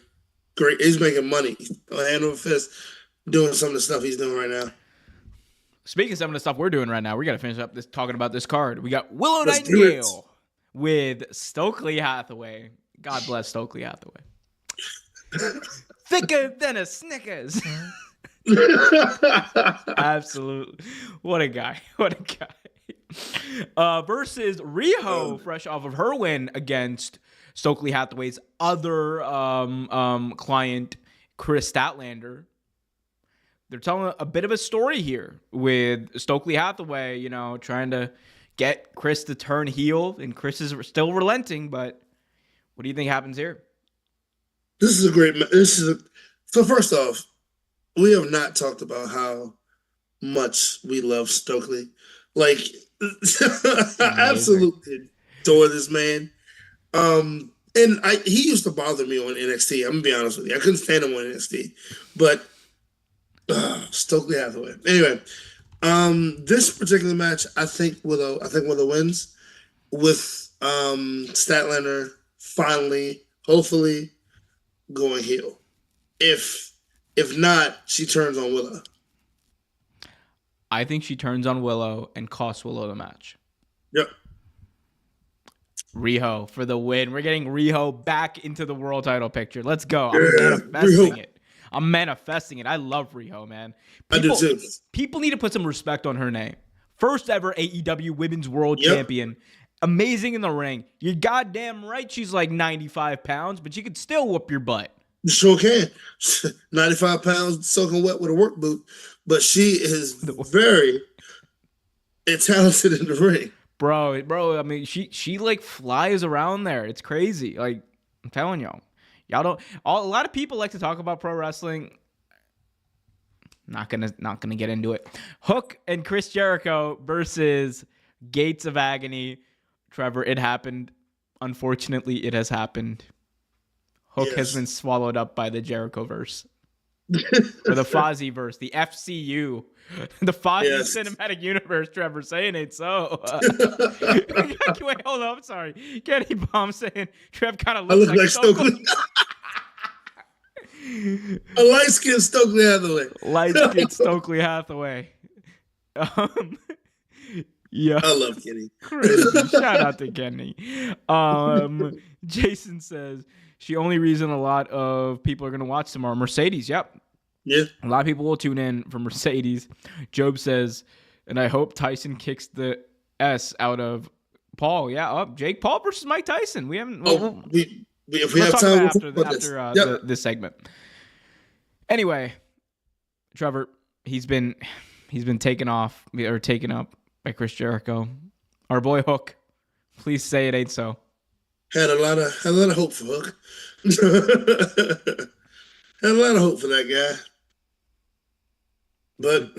B: great. He's making money on hand over fist, doing some of the stuff he's doing right now.
A: Speaking of some of the stuff we're doing right now, we got to finish up talking about this card. We got Willow Nightingale with Stokely Hathaway. God bless Stokely Hathaway. Thicker than a Snickers. Absolutely. What a guy. Versus Riho, fresh off of her win against Stokely Hathaway's other client, Chris Statlander. They're telling a bit of a story here with Stokely Hathaway, trying to get Chris to turn heel, and Chris is still relenting, but what do you think happens here?
B: This is a great so first off, we have not talked about how much we love Stokely. Like, I absolutely adore this man. And he used to bother me on NXT. I'm gonna be honest with you. I couldn't stand him on NXT. But Stokely Hathaway. Anyway, this particular match, I think Willow wins with Statlander finally, hopefully, going heel. If not, she turns on Willow.
A: I think she turns on Willow and costs Willow the match.
B: Yep.
A: Riho for the win. We're getting Riho back into the world title picture. Let's go. I'm manifesting it. I love Riho, man.
B: I do too.
A: People need to put some respect on her name. First ever AEW Women's World Champion. Amazing in the ring. You're goddamn right she's like 95 pounds, but she could still whoop your butt.
B: You sure can. 95 pounds soaking wet with a work boot, but she is very talented in the ring.
A: Bro, I mean, she like flies around there. It's crazy. Like, I'm telling y'all don't. A lot of people like to talk about pro wrestling. Not gonna get into it. Hook and Chris Jericho versus Gates of Agony. Trevor, it happened. Unfortunately, it has happened. Hook has been swallowed up by the Jericho verse. Or the Fozzy verse, the FCU, the Fozzy Cinematic Universe. Trevor saying it so. Wait, hold on. I'm sorry. Kenny Bomb saying Trev kind of looks like Stokely.
B: A light-skinned Stokely Hathaway.
A: Light-skinned Stokely Hathaway. Yeah,
B: I love Kenny.
A: Crazy. Shout out to Kenny. Jason says the only reason a lot of people are going to watch tomorrow. Mercedes. Yep.
B: Yeah.
A: A lot of people will tune in for Mercedes. Job says, and I hope Tyson kicks the S out of Paul. Yeah. Jake Paul versus Mike Tyson. We haven't.
B: If we have time
A: after this segment. Anyway, Trevor, he's been taken up by Chris Jericho. Our boy Hook. Please say it ain't so.
B: Had a lot of hope for Hook. Had a lot of hope for that guy. But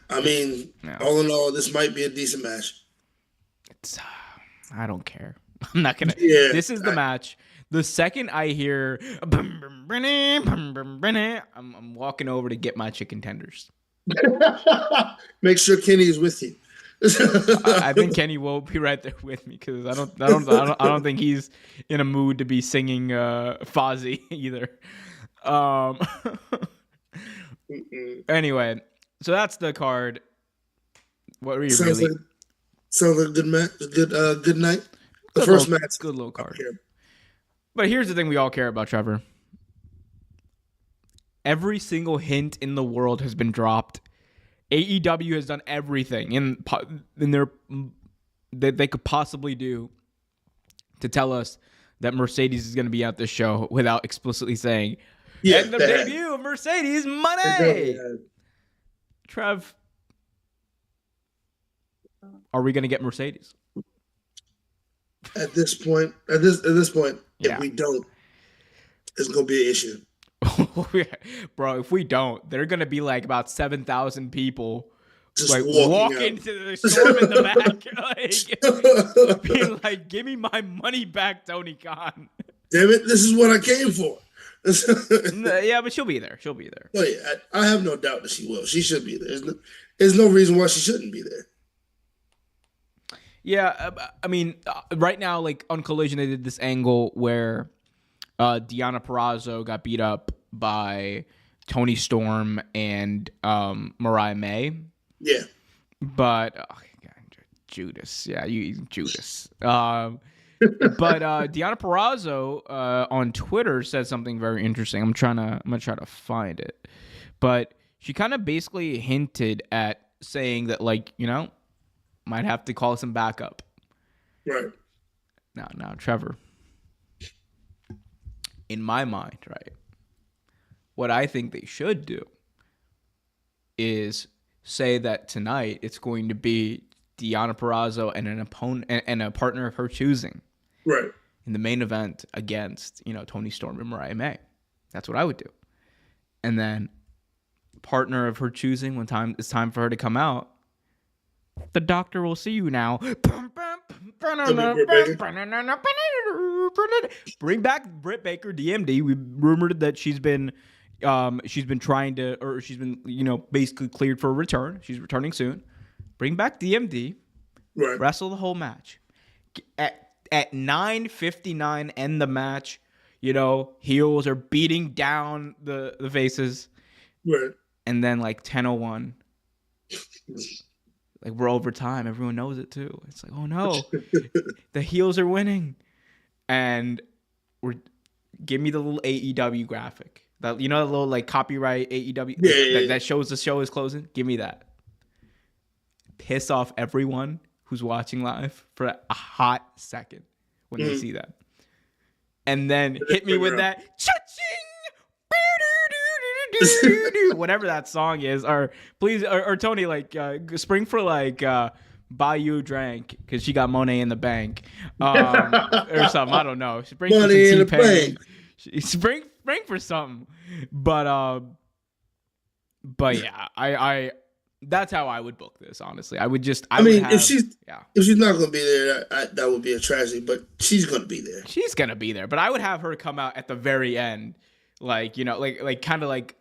B: I mean, all in all, this might be a decent match.
A: I don't care. I'm not gonna. Yeah, this is the match. The second I hear, I'm walking over to get my chicken tenders.
B: Make sure Kenny is with you.
A: I think Kenny will be right there with me because I don't think he's in a mood to be singing Fozzy either. Anyway, so that's the card. What were you
B: sounds
A: really?
B: Sounds like a good match. Good night. The
A: Good
B: first
A: little,
B: match.
A: Good little card. But here's the thing we all care about, Trevor. Every single hint in the world has been dropped. AEW has done everything in their that they could possibly do to tell us that Mercedes is going to be at this show without explicitly saying, and the debut of Mercedes Money. Trev, are we going to get Mercedes?
B: At this point, if we don't, it's going to be an issue.
A: Bro, if we don't, they're going to be like about 7,000 people
B: just
A: like walking to the storm in the back. Being like, give me my money back, Tony Khan.
B: Damn it, this is what I came for.
A: Yeah, but she'll be there. She'll be there.
B: Oh, yeah, I have no doubt that she will. She should be there. There's no reason why she shouldn't be there.
A: Yeah, I mean, right now, like on Collision, they did this angle where Deonna Purrazzo got beat up by Toni Storm and Mariah May.
B: Yeah.
A: But Judas. Yeah, Judas. But Deonna Purrazzo on Twitter said something very interesting. I'm gonna try to find it. But she kind of basically hinted at saying that, like, you know, might have to call some backup.
B: Right.
A: Now, Trevor. In my mind, right, what I think they should do is say that tonight it's going to be Deonna Purrazzo and an opponent and a partner of her choosing.
B: Right.
A: In the main event against, Toni Storm and Mariah May. That's what I would do. And then partner of her choosing when it's time for her to come out, the doctor will see you now. Bring back Britt Baker, DMD. We rumored that she's been trying to, or she's been, basically cleared for a return. She's returning soon. Bring back DMD.
B: Right.
A: Wrestle the whole match. At 9:59, end the match. Heels are beating down the faces.
B: Right.
A: And then like 10:01. Like, we're over time. Everyone knows it too. It's like, oh no, the heels are winning. And give me the little AEW graphic. That, the little like copyright AEW that shows the show is closing. Give me that. Piss off everyone who's watching live for a hot second when they see that. And then hit me with that cha-ching whatever that song is, or please, or Tony, like spring for like buy you a drink because she got Monet in the bank, or something. I don't know. Spring for some
B: Money in the
A: T-Pain.
B: bank.
A: Spring for something, but yeah, I that's how I would book this. Honestly, I would just.
B: I mean,
A: would have,
B: if she's
A: yeah.
B: if she's not gonna be there, that would be a tragedy. But she's gonna be there.
A: She's gonna be there, but I would have her come out at the very end, like like kind of like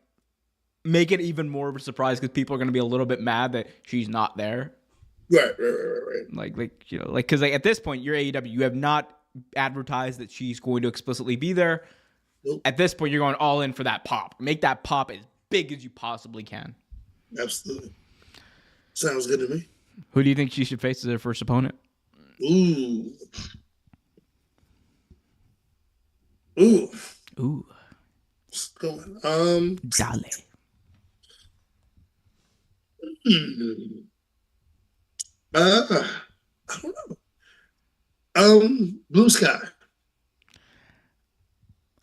A: make it even more of a surprise because people are gonna be a little bit mad that she's not there.
B: Right.
A: Like because like at this point, you're AEW. You have not advertised that she's going to explicitly be there.
B: Nope.
A: At this point, you're going all in for that pop. Make that pop as big as you possibly can.
B: Absolutely. Sounds good to me.
A: Who do you think she should face as her first opponent?
B: Ooh. What's going?
A: Dale.
B: I don't know. Blue Sky.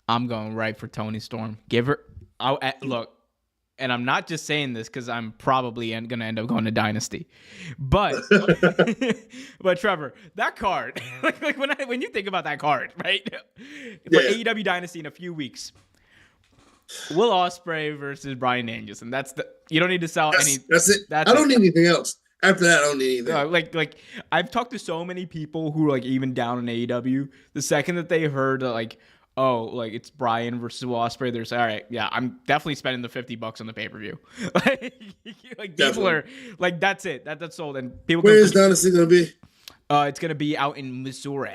A: I'm going right for Toni Storm. Give her. Look, and I'm not just saying this because I'm probably going to end up going to Dynasty, but but Trevor, that card, like when you think about that card, right? For AEW Dynasty in a few weeks, Will Ospreay versus Bryan Danielson. You don't need to sell any.
B: That's it. I don't need anything else. After that, I don't need anything.
A: Like I've talked to so many people who are like even down in AEW. The second that they heard like, oh, like it's Bryan versus Will Ospreay, they're like, all right, yeah, I'm definitely spending the $50 on the pay-per-view. Like people are like, that's it, that's sold. And people.
B: Where is Dynasty gonna be?
A: It's gonna be out in Missouri.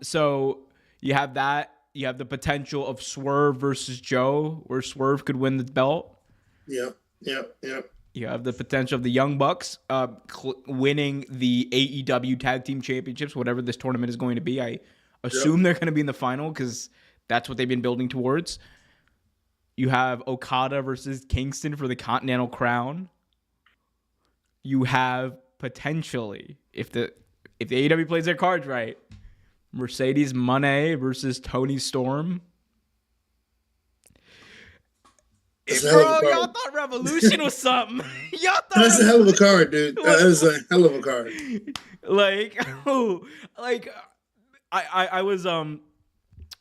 A: So you have that. You have the potential of Swerve versus Joe, where Swerve could win the belt.
B: Yep.
A: You have the potential of the Young Bucks winning the AEW Tag Team Championships, whatever this tournament is going to be. I assume they're going to be in the final because that's what they've been building towards. You have Okada versus Kingston for the Continental Crown. You have potentially, if the AEW plays their cards right, Mercedes Moné versus Toni Storm. Bro, y'all thought Revolution was something. Y'all thought
B: that's a hell of a card, dude. That is a hell of a card.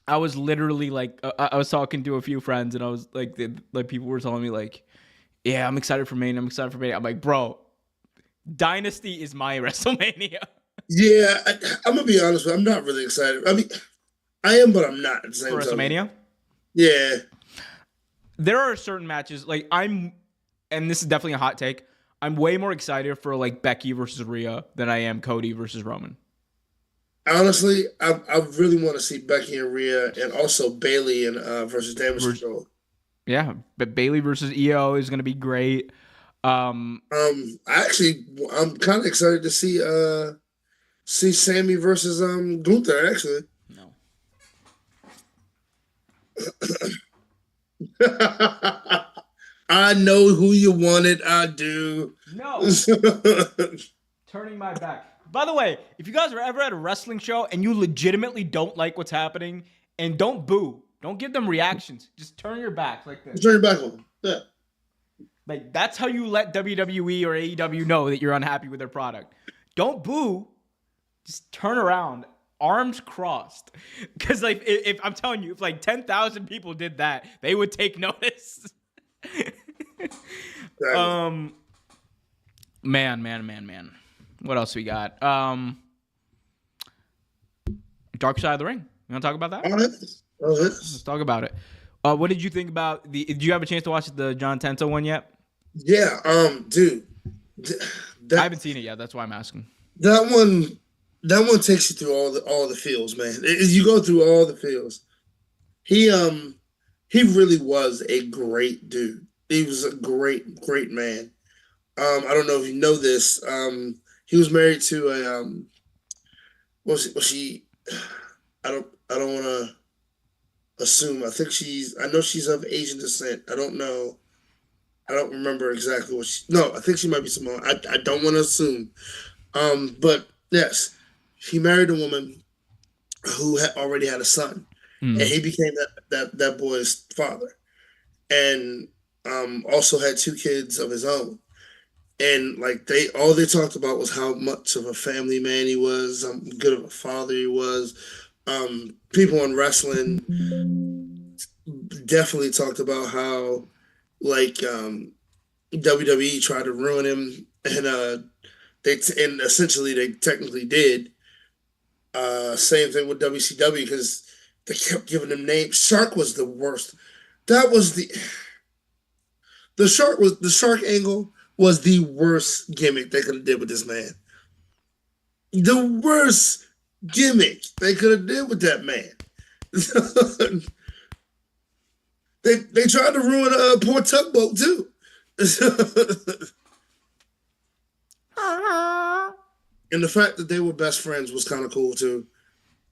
A: I was literally like, I was talking to a few friends, and I was like, people were telling me like, yeah, I'm excited for Mania. I'm like, bro, Dynasty is my WrestleMania.
B: Yeah, I'm gonna be honest with you. I'm not really excited. I mean, I am, but I'm not at the same
A: For WrestleMania?
B: time. Yeah.
A: There are certain matches, and this is definitely a hot take, I'm way more excited for like Becky versus Rhea than I am Cody versus Roman.
B: Honestly, I really want to see Becky and Rhea, and also Bayley and versus Damage Control.
A: Yeah, but Bayley versus EO is gonna be great.
B: I'm kind of excited to see Sammy versus Gunther. Actually,
A: no.
B: I know who you wanted. I do.
A: No. Turning my back. By the way, if you guys are ever at a wrestling show and you legitimately don't like what's happening, and don't boo, don't give them reactions. Just turn your back like this.
B: Turn your back on them. Yeah.
A: Like that's how you let WWE or AEW know that you're unhappy with their product. Don't boo. Just turn around. Arms crossed. Because like if I'm telling you, if like 10,000 people did that, they would take notice. Man. What else we got? Dark Side of the Ring. You want to talk about that? Let's talk about it. What did you think about did you have a chance to watch the John Tento one yet?
B: Yeah, dude.
A: I haven't seen it yet. That's why I'm asking.
B: That one takes you through all the feels, man. You go through all the feels. He really was a great dude. He was a great man. I don't know if you know this. He was married to a I don't want to assume. I know she's of Asian descent. I don't know. I don't remember exactly what I think she might be Samoan. I don't want to assume. But yes, he married a woman who already had a son. and he became that boy's father, and also had 2 kids of his own. And like they talked about was how much of a family man he was, how good of a father he was. People in wrestling definitely talked about how like WWE tried to ruin him, and and essentially they technically did. Same thing with WCW because they kept giving him names. Shark was the worst. That was the shark angle was the worst gimmick they could have did with this man. The worst gimmick they could have did with that man. they tried to ruin poor Tugboat too. And the fact that they were best friends was kind of cool too.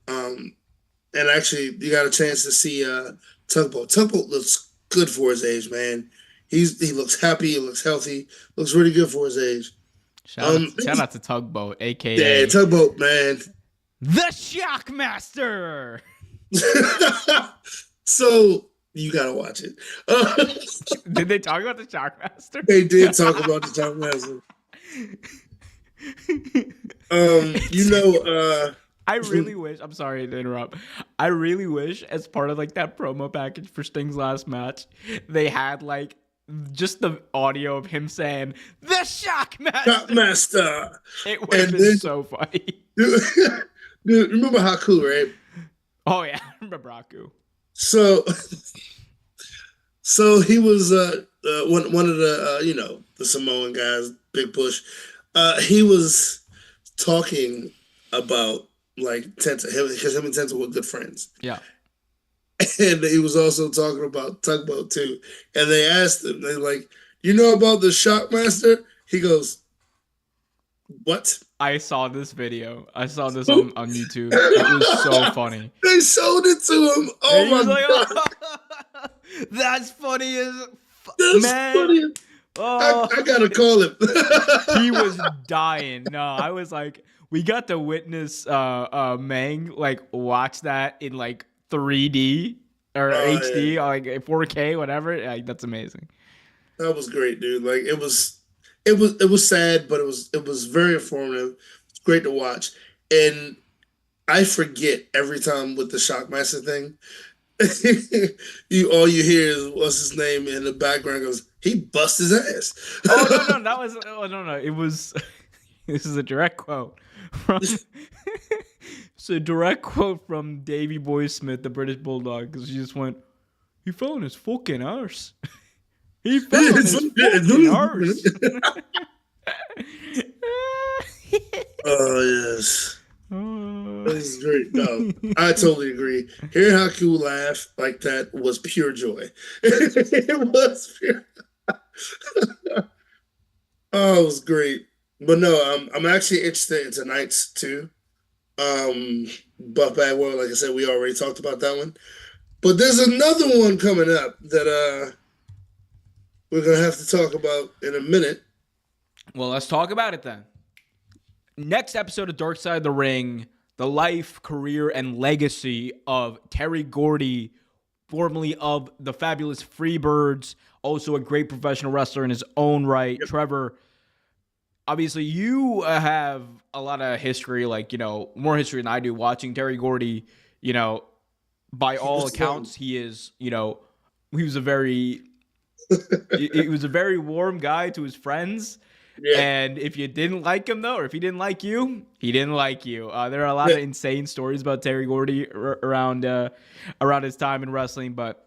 B: And actually, you got a chance to see Tugboat. Tugboat looks good for his age, man. He looks happy. He looks healthy. Looks really good for his age.
A: Shout out to Tugboat, aka
B: yeah, Tugboat, man.
A: The Shockmaster.
B: So you gotta watch it.
A: Did they talk about the Shockmaster?
B: They did talk about the Shockmaster.
A: I really wish. I'm sorry to interrupt. I really wish, as part of like that promo package for Sting's last match, they had like just the audio of him saying the Shockmaster.
B: Shockmaster.
A: It would have been so funny.
B: Dude, remember Haku, right?
A: Oh yeah, I remember Haku.
B: So he was one of the the Samoan guys, Big Push. He was talking about like Tenta, because him and Tenta were good friends.
A: Yeah.
B: And he was also talking about Tugboat too. And they asked him, they like, you know about the Shockmaster? He goes, what?
A: I saw this video. I saw this on YouTube. It was so funny.
B: They showed it to him. Oh my god.
A: Oh, that's funny as
B: That's
A: man.
B: funny.
A: Oh.
B: I gotta call him.
A: He was dying. No, I was like, we got to witness Mang like watch that in like 3D or HD,
B: yeah.
A: or like 4K, whatever. Like, that's amazing.
B: That was great, dude. Like it was sad, but it was very informative. It's great to watch. And I forget every time with the Shockmaster thing. All you hear is what's his name in the background goes, he bust his ass.
A: Oh no, it was this is a direct quote from it's a direct quote from Davey Boy Smith, the British Bulldog, because she just went, he fell on his fucking arse. He fell on his fucking arse.
B: Oh yes. This is great. No, I totally agree. Hearing Haku laugh like that was pure joy. It was pure. Oh, it was great. But no, I'm actually interested in tonight's too. Buff Bag World, like I said, we already talked about that one. But there's another one coming up that we're gonna have to talk about in a minute.
A: Well, let's talk about it then. Next episode of Dark Side of the Ring, the life, career, and legacy of Terry Gordy, formerly of the Fabulous Freebirds, also a great professional wrestler in his own right. Yep. Trevor, obviously you have a lot of history, like, more history than I do watching Terry Gordy. By all accounts, he is, he was a very warm guy to his friends. Yeah. And if you didn't like him, though, or if he didn't like you, he didn't like you. There are a lot of insane stories about Terry Gordy around his time in wrestling. But,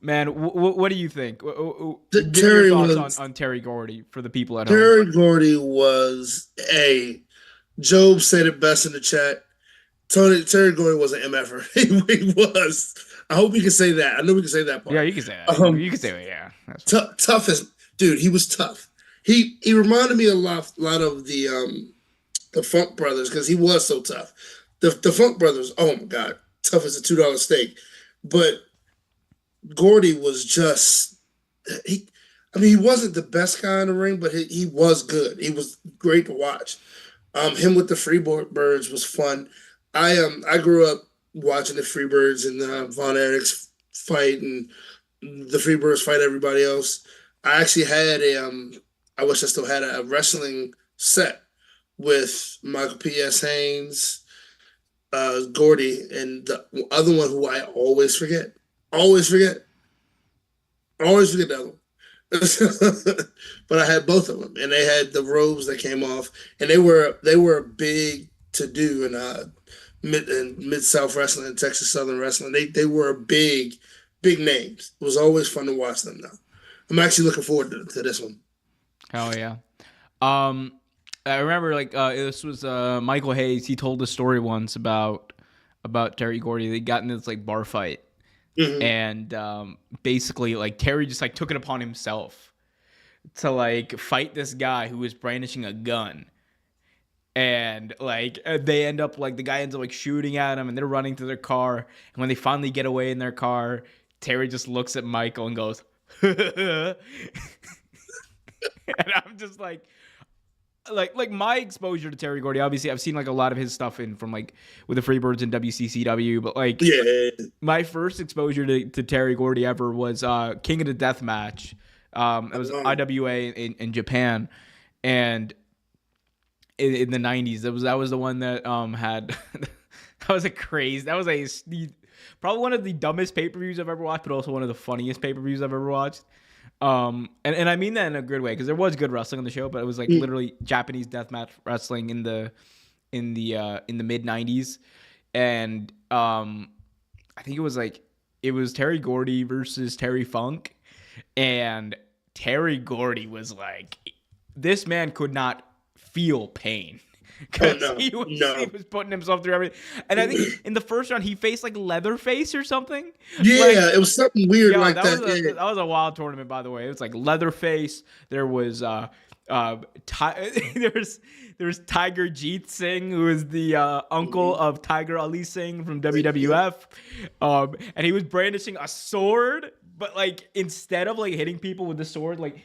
A: man, what do you think? Give your thoughts on Terry Gordy for the people at home.
B: Terry Gordy was Job said it best in the chat. Terry Gordy was an MFer. He was. I hope we can say that. I know we can say that part.
A: Yeah, you can say that. You can say it, yeah.
B: Tough as... Dude, he was tough. He reminded me a lot of the Funk Brothers because he was so tough. The Funk Brothers, oh my God, tough as a $2 steak. But Gordy was just he wasn't the best guy in the ring, but he was good. He was great to watch. Him with the Freebirds was fun. I grew up watching the Freebirds and Von Erichs fight and the Freebirds fight everybody else. I actually had I wish I still had a wrestling set with Michael P.S. Haynes, Gordy, and the other one who I always forget. Always forget. Always forget the other one. But I had both of them, and they had the robes that came off, and they were big to do in mid South wrestling and Texas Southern wrestling. They were big names. It was always fun to watch them. Now I'm actually looking forward to this one.
A: Hell yeah. I remember this was Michael Hayes. He told a story once about Terry Gordy. They got in this like bar fight, and basically like Terry just like took it upon himself to like fight this guy who was brandishing a gun. And like they end up like the guy ends up like shooting at him, and they're running to their car. And when they finally get away in their car, Terry just looks at Michael and goes, and I'm just like my exposure to Terry Gordy. Obviously, I've seen like a lot of his stuff in from like with the Freebirds and WCCW, but like my first exposure to Terry Gordy ever was King of the Death Match. It was IWA in Japan, and in the 90s, that was the one that had that was probably one of the dumbest pay-per-views I've ever watched, but also one of the funniest pay-per-views I've ever watched. And I mean that in a good way, because there was good wrestling on the show, but it was like literally Japanese deathmatch wrestling in the mid 90s. And I think it was Terry Gordy versus Terry Funk, and Terry Gordy was like, this man could not feel pain because he was putting himself through everything. And I think in the first round he faced like Leatherface or something.
B: Yeah, it was something weird like that.
A: That was a wild tournament, by the way. It was like Leatherface. There was there was Tiger Jeet Singh, who is the uncle of Tiger Ali Singh from WWF, and he was brandishing a sword, but like instead of like hitting people with the sword, like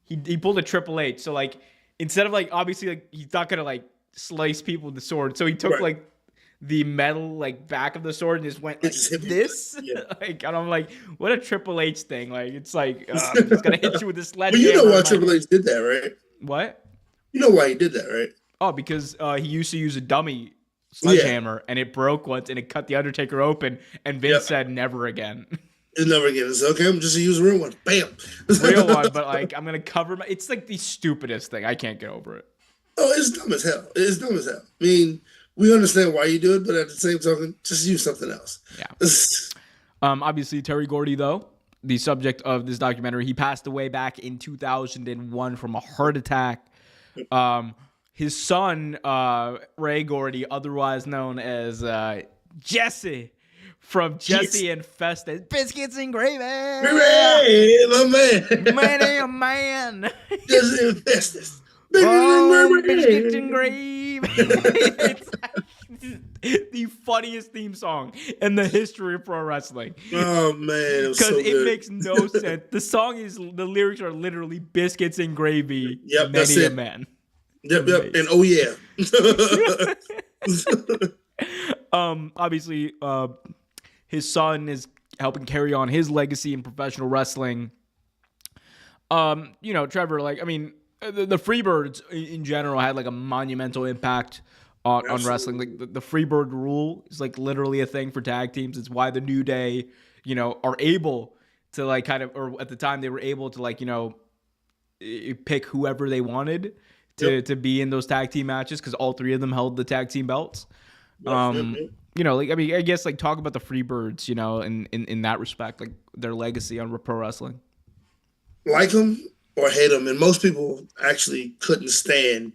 A: he pulled a Triple H. So like instead of like obviously like he's not gonna like slice people with the sword, so he took like the metal like back of the sword and just went like this. Like, and I'm like, what a Triple H thing! Like it's like I'm just gonna hit you with this sledgehammer.
B: But you know why Triple H did that, right?
A: What?
B: You know why he did that, right?
A: Oh, because he used to use a dummy sledgehammer and it broke once and it cut the Undertaker open, and Vince said never again.
B: Never again. It's okay. I'm just gonna use a real one. Bam.
A: Real one, but like I'm gonna cover my. It's like the stupidest thing. I can't get over it.
B: Oh, it's dumb as hell. It's dumb as hell. I mean, we understand why you do it, but at the same time, just use something else.
A: Yeah. Obviously, Terry Gordy, though, the subject of this documentary, he passed away back in 2001 from a heart attack. His son, Ray Gordy, otherwise known as Jesse, from Jesse and Festus, Biscuits and Gravy.
B: Hooray, my man.
A: Man.
B: Jesse and Festus.
A: Biscuits and Gravy. It's like the funniest theme song in the history of pro wrestling.
B: Oh man,
A: because it makes no sense. The lyrics are literally biscuits and gravy.
B: Yep,
A: many a man.
B: Yep, and oh yeah.
A: Obviously, his son is helping carry on his legacy in professional wrestling. Trevor, like, I mean, the Freebirds in general had like a monumental impact on wrestling. Like the Freebird rule is like literally a thing for tag teams. It's why the New Day, are able to like kind of, or at the time they were able to like, pick whoever they wanted to be in those tag team matches, because all three of them held the tag team belts. I guess like talk about the Freebirds, in that respect, like their legacy on pro wrestling.
B: Like them or hate them, and most people actually couldn't stand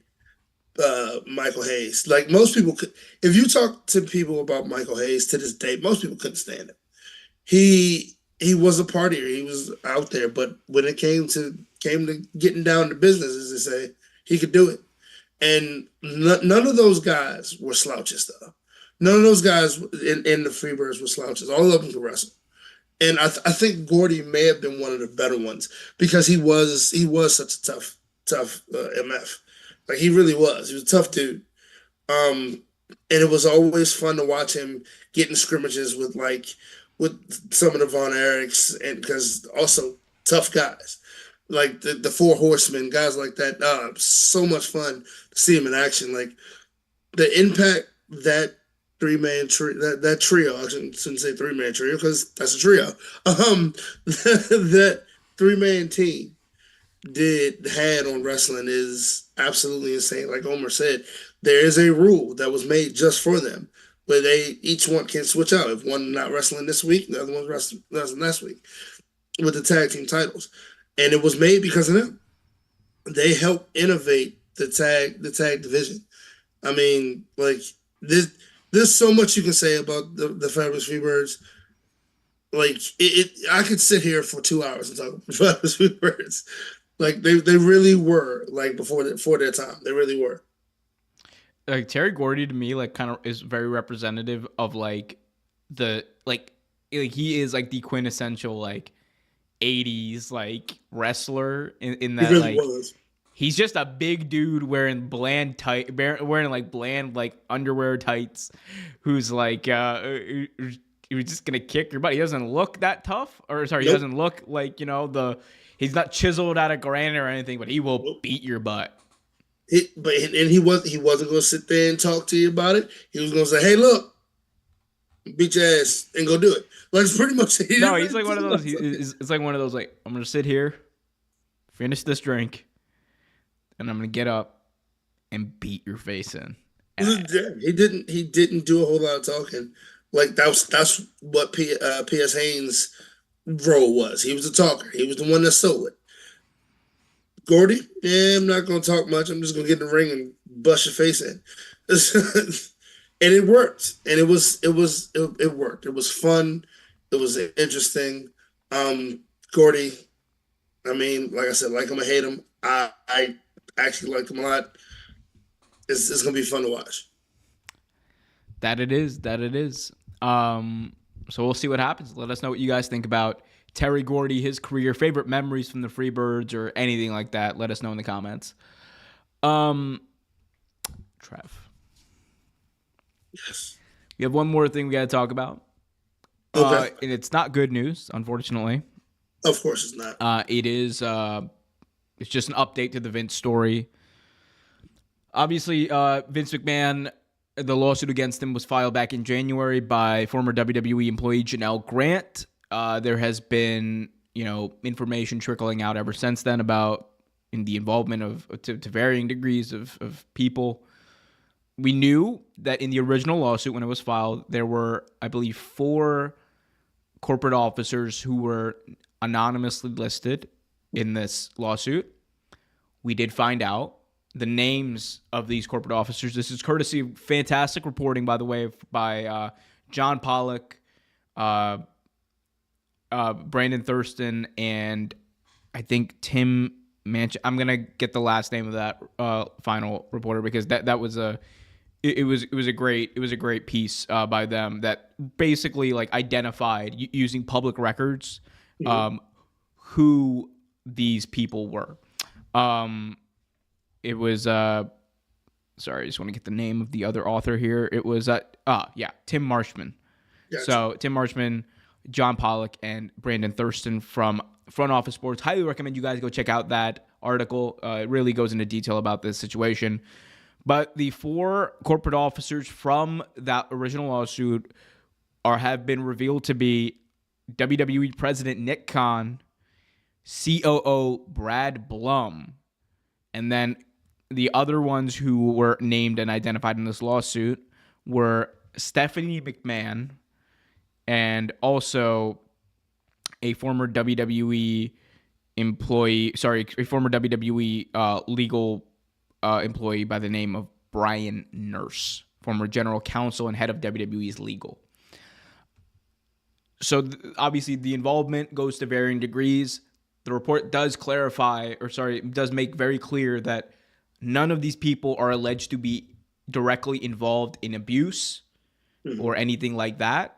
B: Michael Hayes. Like most people could, if you talk to people about Michael Hayes to this day, most people couldn't stand him. He was a partier. He was out there, but when it came to getting down to business, as they say, he could do it. And none of those guys were slouches, though. None of those guys in the Freebirds were slouches. All of them could wrestle. And I think Gordy may have been one of the better ones, because he was such a tough MF. Like he really was. He was a tough dude. And it was always fun to watch him get in scrimmages with some of the Von Erichs, and because also tough guys like the Four Horsemen, guys like that. So much fun to see him in action. Like the impact that that trio. I shouldn't say 3-man trio because that's a trio. That 3-man team had on wrestling is absolutely insane. Like Omar said, there is a rule that was made just for them where they each one can switch out. If one not wrestling this week, the other one's wrestling next week with the tag team titles. And it was made because of them. They helped innovate the tag division. I mean, like there's so much you can say about the Fabulous Freebirds. Like I could sit here for 2 hours and talk about the Fabulous Freebirds. Like they really were like before their time. They really were.
A: Like Terry Gordy to me like kind of is very representative of like the like he is like the quintessential like 80s like wrestler in that
B: He really
A: like
B: was.
A: he's just a big dude wearing wearing like bland like underwear tights who's like who's just gonna kick your butt. He doesn't look that tough, or sorry, he
B: Nope.
A: doesn't look like he's not chiseled out of granite or anything, but he will
B: Nope.
A: beat your butt.
B: He wasn't gonna sit there and talk to you about it. He was gonna say, "Hey, look, beat your ass and go do it." Like it's pretty much.
A: No, he's like one of those. It's like one of those. Like I'm gonna sit here, finish this drink, and I'm gonna get up and beat your face in.
B: Yeah, he didn't do a whole lot of talking. Like that's what P.S. Haynes' role was. He was a talker. He was the one that sold it. Gordy, yeah, I'm not gonna talk much. I'm just gonna get in the ring and bust your face in. And it worked. And it worked. It was fun. It was interesting. Gordy, I mean, like I said, like him or hate him, I actually liked him a lot. It's gonna be fun to watch.
A: That it is. So we'll see what happens. Let us know what you guys think about Terry Gordy, his career, favorite memories from the Freebirds, or anything like that. Let us know in the comments. Trev.
B: Yes.
A: We have one more thing we got to talk about.
B: Okay.
A: And it's not good news, unfortunately.
B: Of course it's not.
A: It is. It's just an update to the Vince story. Obviously, Vince McMahon, the lawsuit against him was filed back in January by former WWE employee Janelle Grant. There has been, information trickling out ever since then about in the involvement of to varying degrees of people. We knew that in the original lawsuit when it was filed, there were, I believe, 4 corporate officers who were anonymously listed in this lawsuit. We did find out the names of these corporate officers. This is courtesy of fantastic reporting, by the way, by John Pollock, Brandon Thurston, and I think Tim Manch. I'm gonna get the last name of that final reporter because that was it was a great piece by them that basically like identified using public records who these people were. It was sorry, I just want to get the name of the other author here. It was Tim Marshman.
B: Gotcha.
A: So Tim Marshman, John Pollock, and Brandon Thurston from Front Office Sports. Highly recommend you guys go check out that article. It really goes into detail about this situation. But the 4 corporate officers from that original lawsuit have been revealed to be WWE President Nick Khan, COO Brad Blum, and then the other ones who were named and identified in this lawsuit were Stephanie McMahon and also a former WWE legal employee by the name of Brian Nurse, former general counsel and head of WWE's legal. So obviously the involvement goes to varying degrees. The report does does make very clear that none of these people are alleged to be directly involved in abuse or anything like that.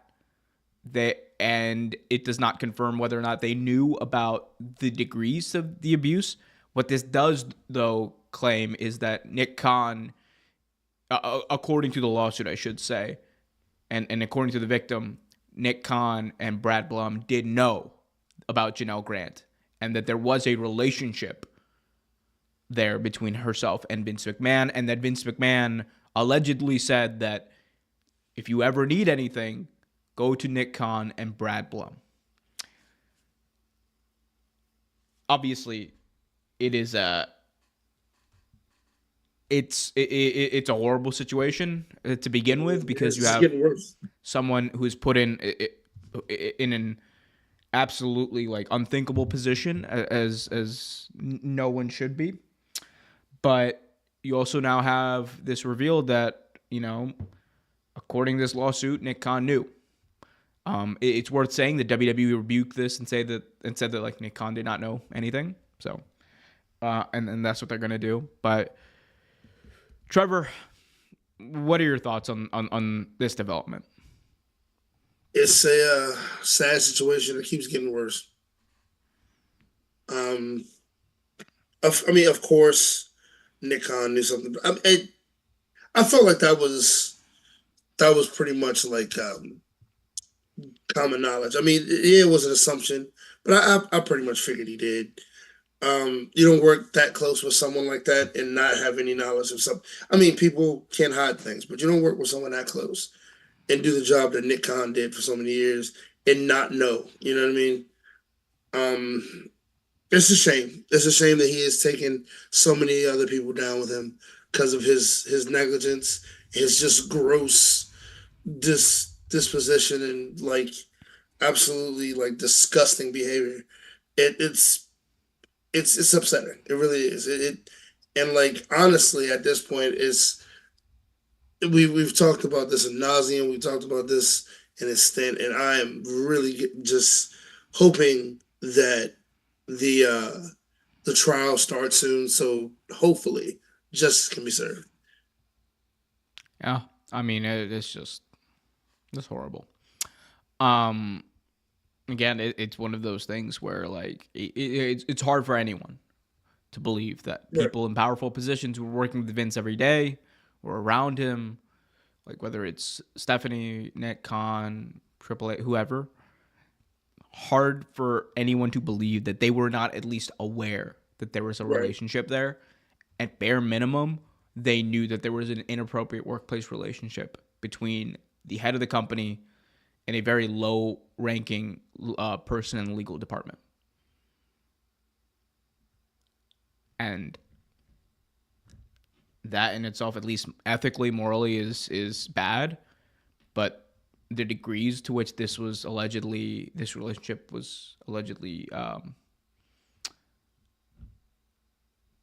A: And it does not confirm whether or not they knew about the degrees of the abuse. What this does, though, claim is that Nick Khan according to the lawsuit, I should say, and according to the victim, Nick Khan and Brad Blum did know about Janelle Grant and that there was a relationship there between herself and Vince McMahon, and that Vince McMahon allegedly said that if you ever need anything, go to Nick Khan and Brad Blum. Obviously, it is it's a horrible situation to begin with, because you have someone who is put in an absolutely like unthinkable position, as no one should be. But you also now have this reveal that, according to this lawsuit, Nick Khan knew. It's worth saying that WWE rebuked this and said that like Nick Khan did not know anything. So, and that's what they're gonna do. But Trevor, what are your thoughts on this development?
B: It's a sad situation that keeps getting worse. Of course, Nick Khan knew something. I felt like that was pretty much like common knowledge. I mean, it was an assumption, but I pretty much figured he did. You don't work that close with someone like that and not have any knowledge of something. I mean, people can't hide things, but you don't work with someone that close and do the job that Nick Khan did for so many years and not know. You know what I mean? It's a shame. It's a shame that he has taken so many other people down with him because of his negligence, his just gross disposition, and like absolutely like disgusting behavior. It's upsetting. It really is. And like honestly, at this point, we've talked about this ad nauseum. We've talked about this in its stint, and I am really just hoping that the trial starts soon, so hopefully justice can be served.
A: Yeah, I mean it's horrible. Again, it's one of those things where like it's hard for anyone to believe that people in powerful positions who are working with Vince every day or around him, like whether it's Stephanie, Nick Khan, Triple H, whoever, hard for anyone to believe that they were not at least aware that there was a relationship there. At bare minimum, they knew that there was an inappropriate workplace relationship between the head of the company and a very low-ranking person in the legal department. And that in itself, at least ethically, morally, is bad. But the degrees to which this relationship was allegedly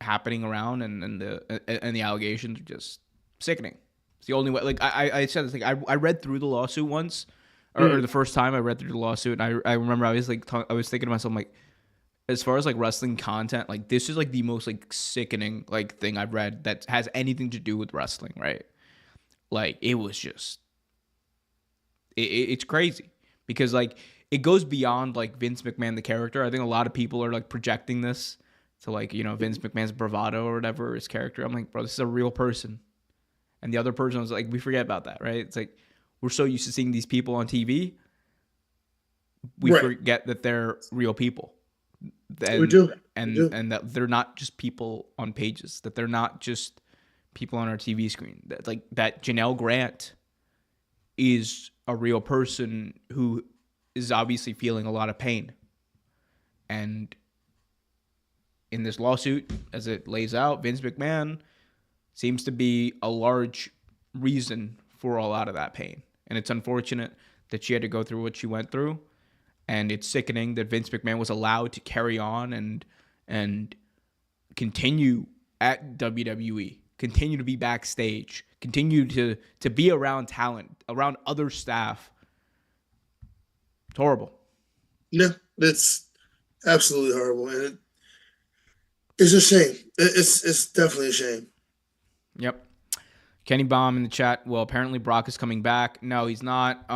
A: happening around, and the allegations are just sickening. It's the only way. Like I said this thing. I read through the lawsuit once, or the first time I read through the lawsuit, and I remember I was like I was thinking to myself, like, as far as like wrestling content, like this is like the most like sickening like thing I've read that has anything to do with wrestling, right? Like it was just it's crazy, because like it goes beyond like Vince McMahon the character. I think a lot of people are like projecting this to like, Vince McMahon's bravado or whatever, his character. I'm like, bro, this is a real person. And the other person was like, we forget about that, right? It's like we're so used to seeing these people on TV, we forget that they're real people. And,
B: we do.
A: And that they're not just people on pages, that they're not just people on our TV screen. That Janelle Grant is a real person who is obviously feeling a lot of pain. And in this lawsuit, as it lays out, Vince McMahon seems to be a large reason for a lot of that pain. And it's unfortunate that she had to go through what she went through. And it's sickening that Vince McMahon was allowed to carry on and continue at WWE, continue to be backstage, continue to be around talent, around other staff. It's horrible.
B: Yeah, it's absolutely horrible, and it's a shame. It's definitely a shame.
A: Yep. Kenny Baum in the chat. Well, apparently Brock is coming back. No, he's not.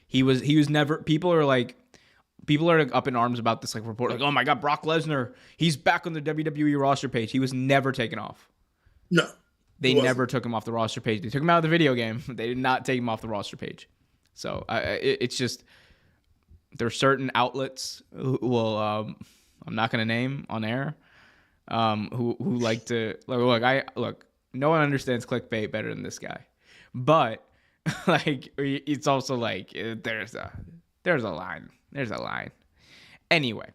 A: He was never. People are up in arms about this like report. Like, oh my God, Brock Lesnar, he's back on the WWE roster page. He was never taken off.
B: No.
A: They never took him off the roster page. They took him out of the video game. They did not take him off the roster page. So it's just there's certain outlets who will I'm not gonna name on air who like to look. No one understands clickbait better than this guy, but like it's also like there's a line. There's a line. Anyway,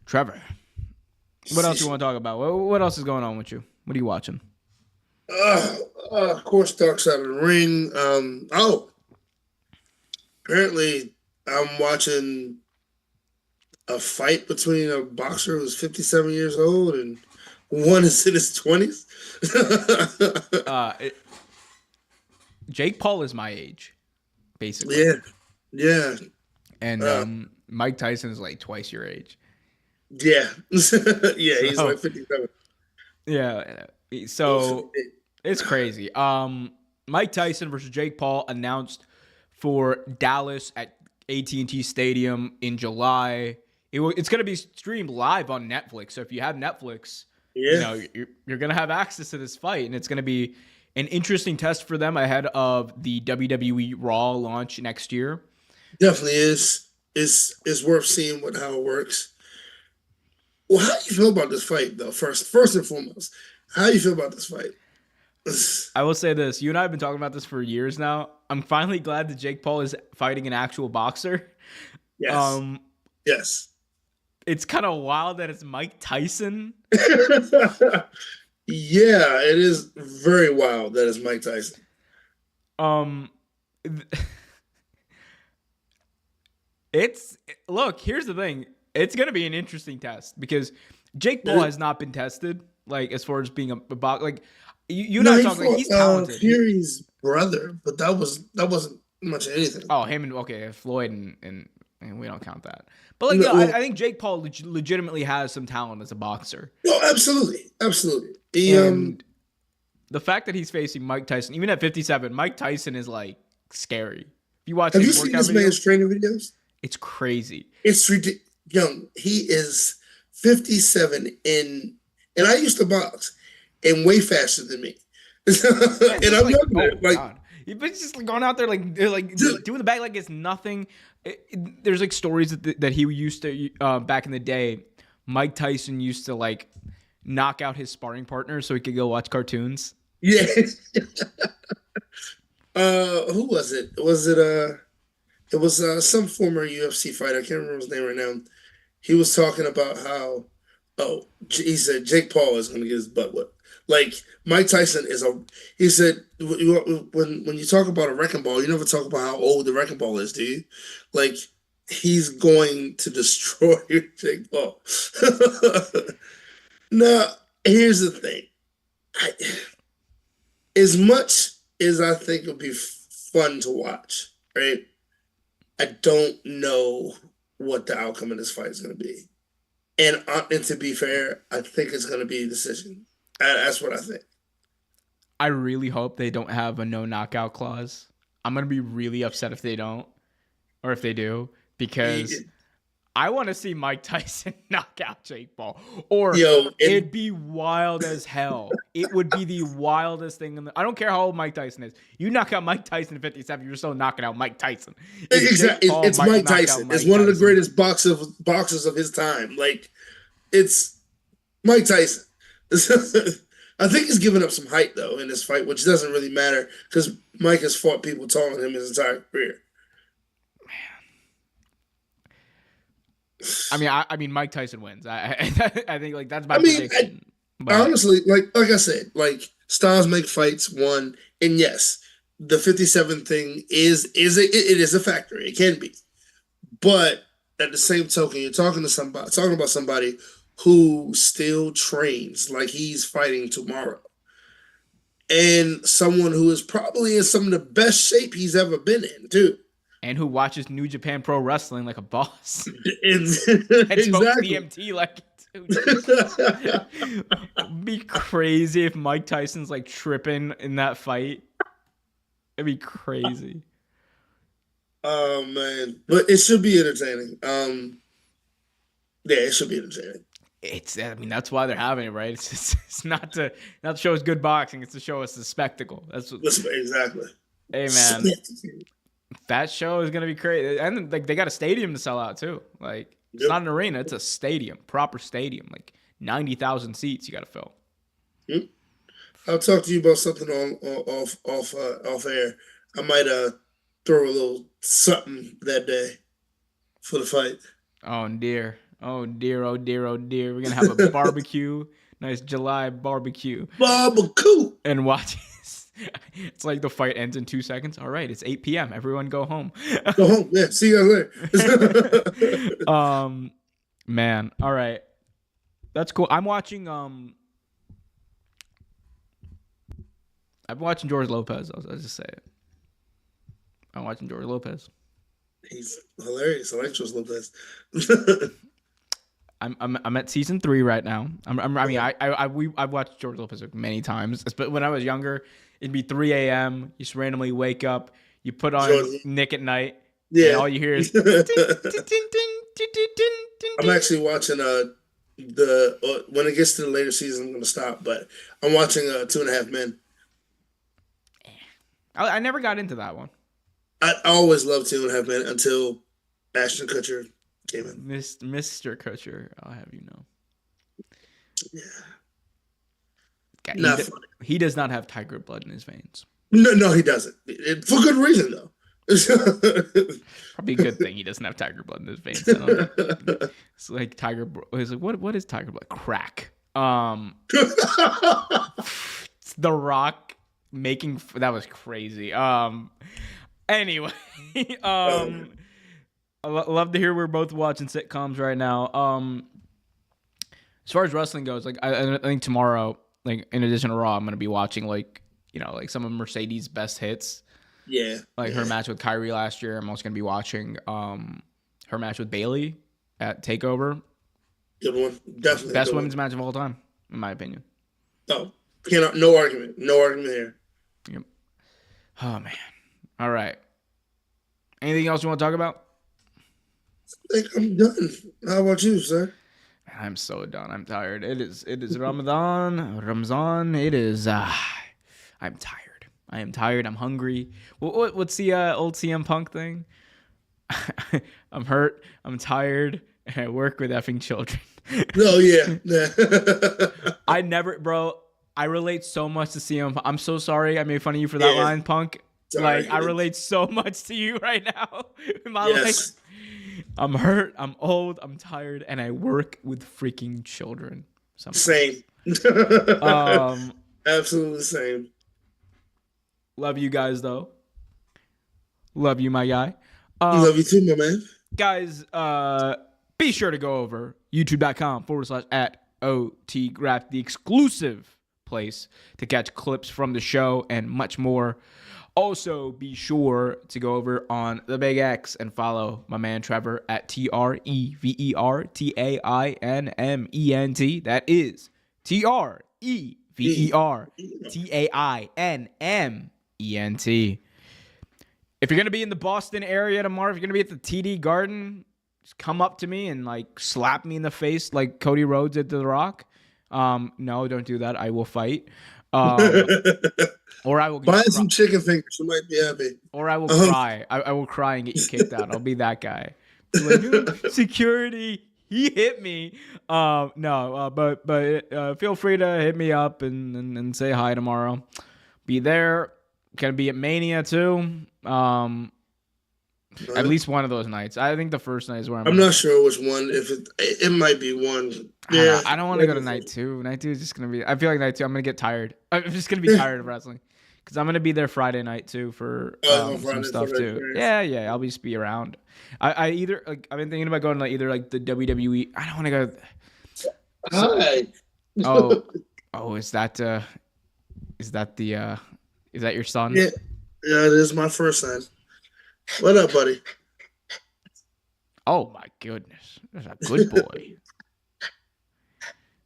A: Trevor, what else you want to talk about? What else is going on with you? What are you watching?
B: Of course, Dark Side of the Ring. Apparently, I'm watching a fight between a boxer who's 57 years old and one is in his 20s.
A: Jake Paul is my age, basically.
B: Yeah.
A: And Mike Tyson is like twice your age.
B: Yeah. Yeah, he's like 57.
A: Yeah. So it's crazy. Mike Tyson versus Jake Paul announced for Dallas at AT&T Stadium in July. It's going to be streamed live on Netflix. So if you have Netflix, you know, you're going to have access to this fight, and it's going to be an interesting test for them ahead of the WWE Raw launch next year.
B: Definitely is. It's worth seeing how it works. Well, how do you feel about this fight, though? First and foremost, how do you feel about this fight?
A: I will say this. You and I have been talking about this for years now. I'm finally glad that Jake Paul is fighting an actual boxer.
B: Yes. Yes.
A: It's kind of wild that it's Mike Tyson.
B: Yeah, it is very wild that it's Mike Tyson.
A: Look, here's the thing. It's going to be an interesting test because Jake Paul has not been tested, like, as far as being a boxer. Like, you and I talking, like, he's talented.
B: Fury's brother, but that wasn't much of anything.
A: Oh, him and Floyd and we don't count that. But like, I think Jake Paul legitimately has some talent as a boxer.
B: No, absolutely.
A: And the fact that he's facing Mike Tyson, even at 57, Mike Tyson is like scary. If you watch,
B: have you seen this man's training videos?
A: It's crazy.
B: It's ridiculous. Young, he is 57 and I used to box and way faster than me. And I'm younger.
A: You've been just going out there like doing the back like it's nothing. There's like stories that he used to back in the day. Mike Tyson used to like knock out his sparring partner so he could go watch cartoons.
B: Yeah. Who was it? It was some former UFC fighter. I can't remember his name right now. He was talking about how, he said Jake Paul is going to get his butt whipped. Like, Mike Tyson he said, when you talk about a wrecking ball, you never talk about how old the wrecking ball is, do you? Like, he's going to destroy Jake Paul. Now, here's the thing. As much as I think it'll be fun to watch, right? I don't know what the outcome of this fight is going to be. And to be fair, I think it's going to be a decision. That's what I think.
A: I really hope they don't have a no knockout clause. I'm going to be really upset if they don't, or if they do, because I want to see Mike Tyson knock out Jake Paul. Or it'd be wild as hell. It would be the wildest thing. I don't care how old Mike Tyson is. You knock out Mike Tyson at 57, you're still knocking out Mike Tyson.
B: Exactly. It's Mike Tyson. It's one of the greatest boxers of his time. Like, it's Mike Tyson. I think he's given up some height, though, in this fight, which doesn't really matter because Mike has fought people taller than him his entire career.
A: I mean, Mike Tyson wins. I think like that's my prediction.
B: Honestly, like I said, like styles make fights. One, and yes, the 57 thing is a factor. It can be, but at the same token, you're talking about somebody who still trains like he's fighting tomorrow, and someone who is probably in some of the best shape he's ever been in, too.
A: And who watches New Japan Pro Wrestling like a boss.
B: Exactly.
A: DMT like it'd be crazy if Mike Tyson's like tripping in that fight. It'd be crazy.
B: Oh man. But it should be entertaining. Yeah, it should be entertaining.
A: I mean, that's why they're having it, right? It's not to show us good boxing. It's to show us the spectacle. That's what.
B: Exactly.
A: Hey man, that show is gonna be crazy, and like they got a stadium to sell out too. Like it's not an arena; it's a stadium, proper stadium, like 90,000 seats. You got to fill.
B: Yep. I'll talk to you about something off air. I might throw a little something that day for the fight.
A: Oh dear, oh dear, oh dear, oh dear. We're gonna have a barbecue, nice July barbecue,
B: and
A: watch. It's like the fight ends in 2 seconds. All right, it's 8 p.m. Everyone go home.
B: Go home. Yeah, see you
A: later. Man, all right, that's cool. I'm watching George Lopez. I'll just say it. I'm watching George Lopez.
B: He's hilarious. I like George Lopez.
A: I'm at season 3 right now. I've watched George Lopez many times, but when I was younger, it'd be 3 a.m. You just randomly wake up, you put on Nick at Night, and all you hear is.
B: I'm actually watching when it gets to the later season, I'm gonna stop, but I'm watching 2.5 Men.
A: I never got into that one.
B: I always loved 2.5 Men until Ashton Kutcher came in.
A: Mr. Kutcher, I'll have you know.
B: Yeah.
A: He does not have tiger blood in his veins.
B: No, he doesn't. For good reason, though.
A: Probably a good thing he doesn't have tiger blood in his veins. It's like tiger. It's like what is tiger blood? Crack. The Rock making that was crazy. Anyway, I love to hear we're both watching sitcoms right now. As far as wrestling goes, like I think tomorrow, like in addition to Raw, I'm gonna be watching like some of Mercedes' best hits.
B: Yeah.
A: Like her match with Kyrie last year. I'm also gonna be watching her match with Bayley at TakeOver.
B: Good one, definitely.
A: Best women's match of all time, in my opinion.
B: Oh, no argument here.
A: Yep. Oh man. All right. Anything else you want to talk about?
B: I think I'm done. How about you, sir?
A: I'm so done. I'm tired. It is Ramadan. It is. I'm tired. I am tired. I'm hungry. What's the old CM Punk thing? I'm hurt. I'm tired. And I work with effing children.
B: Oh yeah.
A: I relate so much to CM Punk. I'm so sorry I made fun of you for that line, Punk.
B: Sorry.
A: Like I relate so much to you right now in my life. I'm hurt, I'm old, I'm tired, and I work with freaking children.
B: Same. Absolutely same.
A: Love you guys though. Love you, my guy.
B: Love you too, my man.
A: Guys, be sure to go over youtube.com/@OTGraps, the exclusive place to catch clips from the show and much more. Also, be sure to go over on the Big X and follow my man Trevor at TREVERTAINMENT. That is TREVERTAINMENT. If you're going to be in the Boston area tomorrow, if you're going to be at the TD Garden, just come up to me and like slap me in the face like Cody Rhodes did to The Rock. No, don't do that. I will fight. Or I will
B: buy some chicken fingers. You might be happy.
A: Or I will cry. I will cry and get you kicked out. I'll be that guy. Like, security, he hit me. But feel free to hit me up and say hi tomorrow. Be there. Gonna be at Mania too. At least one of those nights. I think the first night is where
B: I'm not sure which one. If it might be one. Yeah,
A: I don't want to go to night 2. Night 2 is just gonna be. I feel like night 2. I'm gonna get tired. I'm just gonna be tired of wrestling because I'm gonna be there Friday night too for some stuff too. Yeah. I'll just be around. I either like I've been thinking about going to like either like the WWE. I don't want to go.
B: Hi.
A: Is that your son?
B: Yeah, it is my first son. What up, buddy?
A: Oh my goodness, that's a good boy.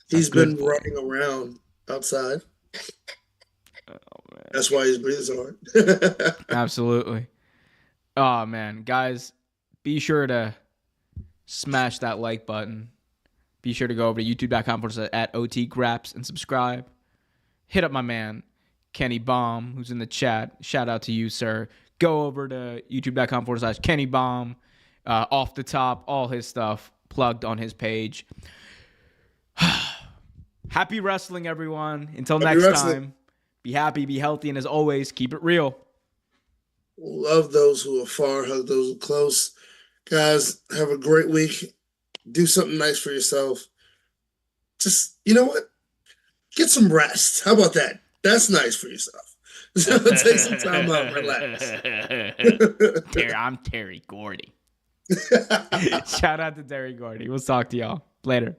B: He's been running around outside.
A: Oh man,
B: that's why he's breathing so hard.
A: Absolutely. Oh man, guys, be sure to smash that like button. Be sure to go over to youtube.com/@OTGraps and subscribe. Hit up my man, Kenny Baum, who's in the chat. Shout out to you, sir. Go over to youtube.com/Kenny Baum. Off the top, all his stuff plugged on his page. Happy wrestling, everyone. Until next time, be happy, be healthy, and as always, keep it real.
B: Love those who are far, hug those who are close. Guys, have a great week. Do something nice for yourself. Just, you know what? Get some rest. How about that? That's nice for yourself. Take some time out, relax.
A: I'm Terry Gordy. Shout out to Terry Gordy. We'll talk to y'all later.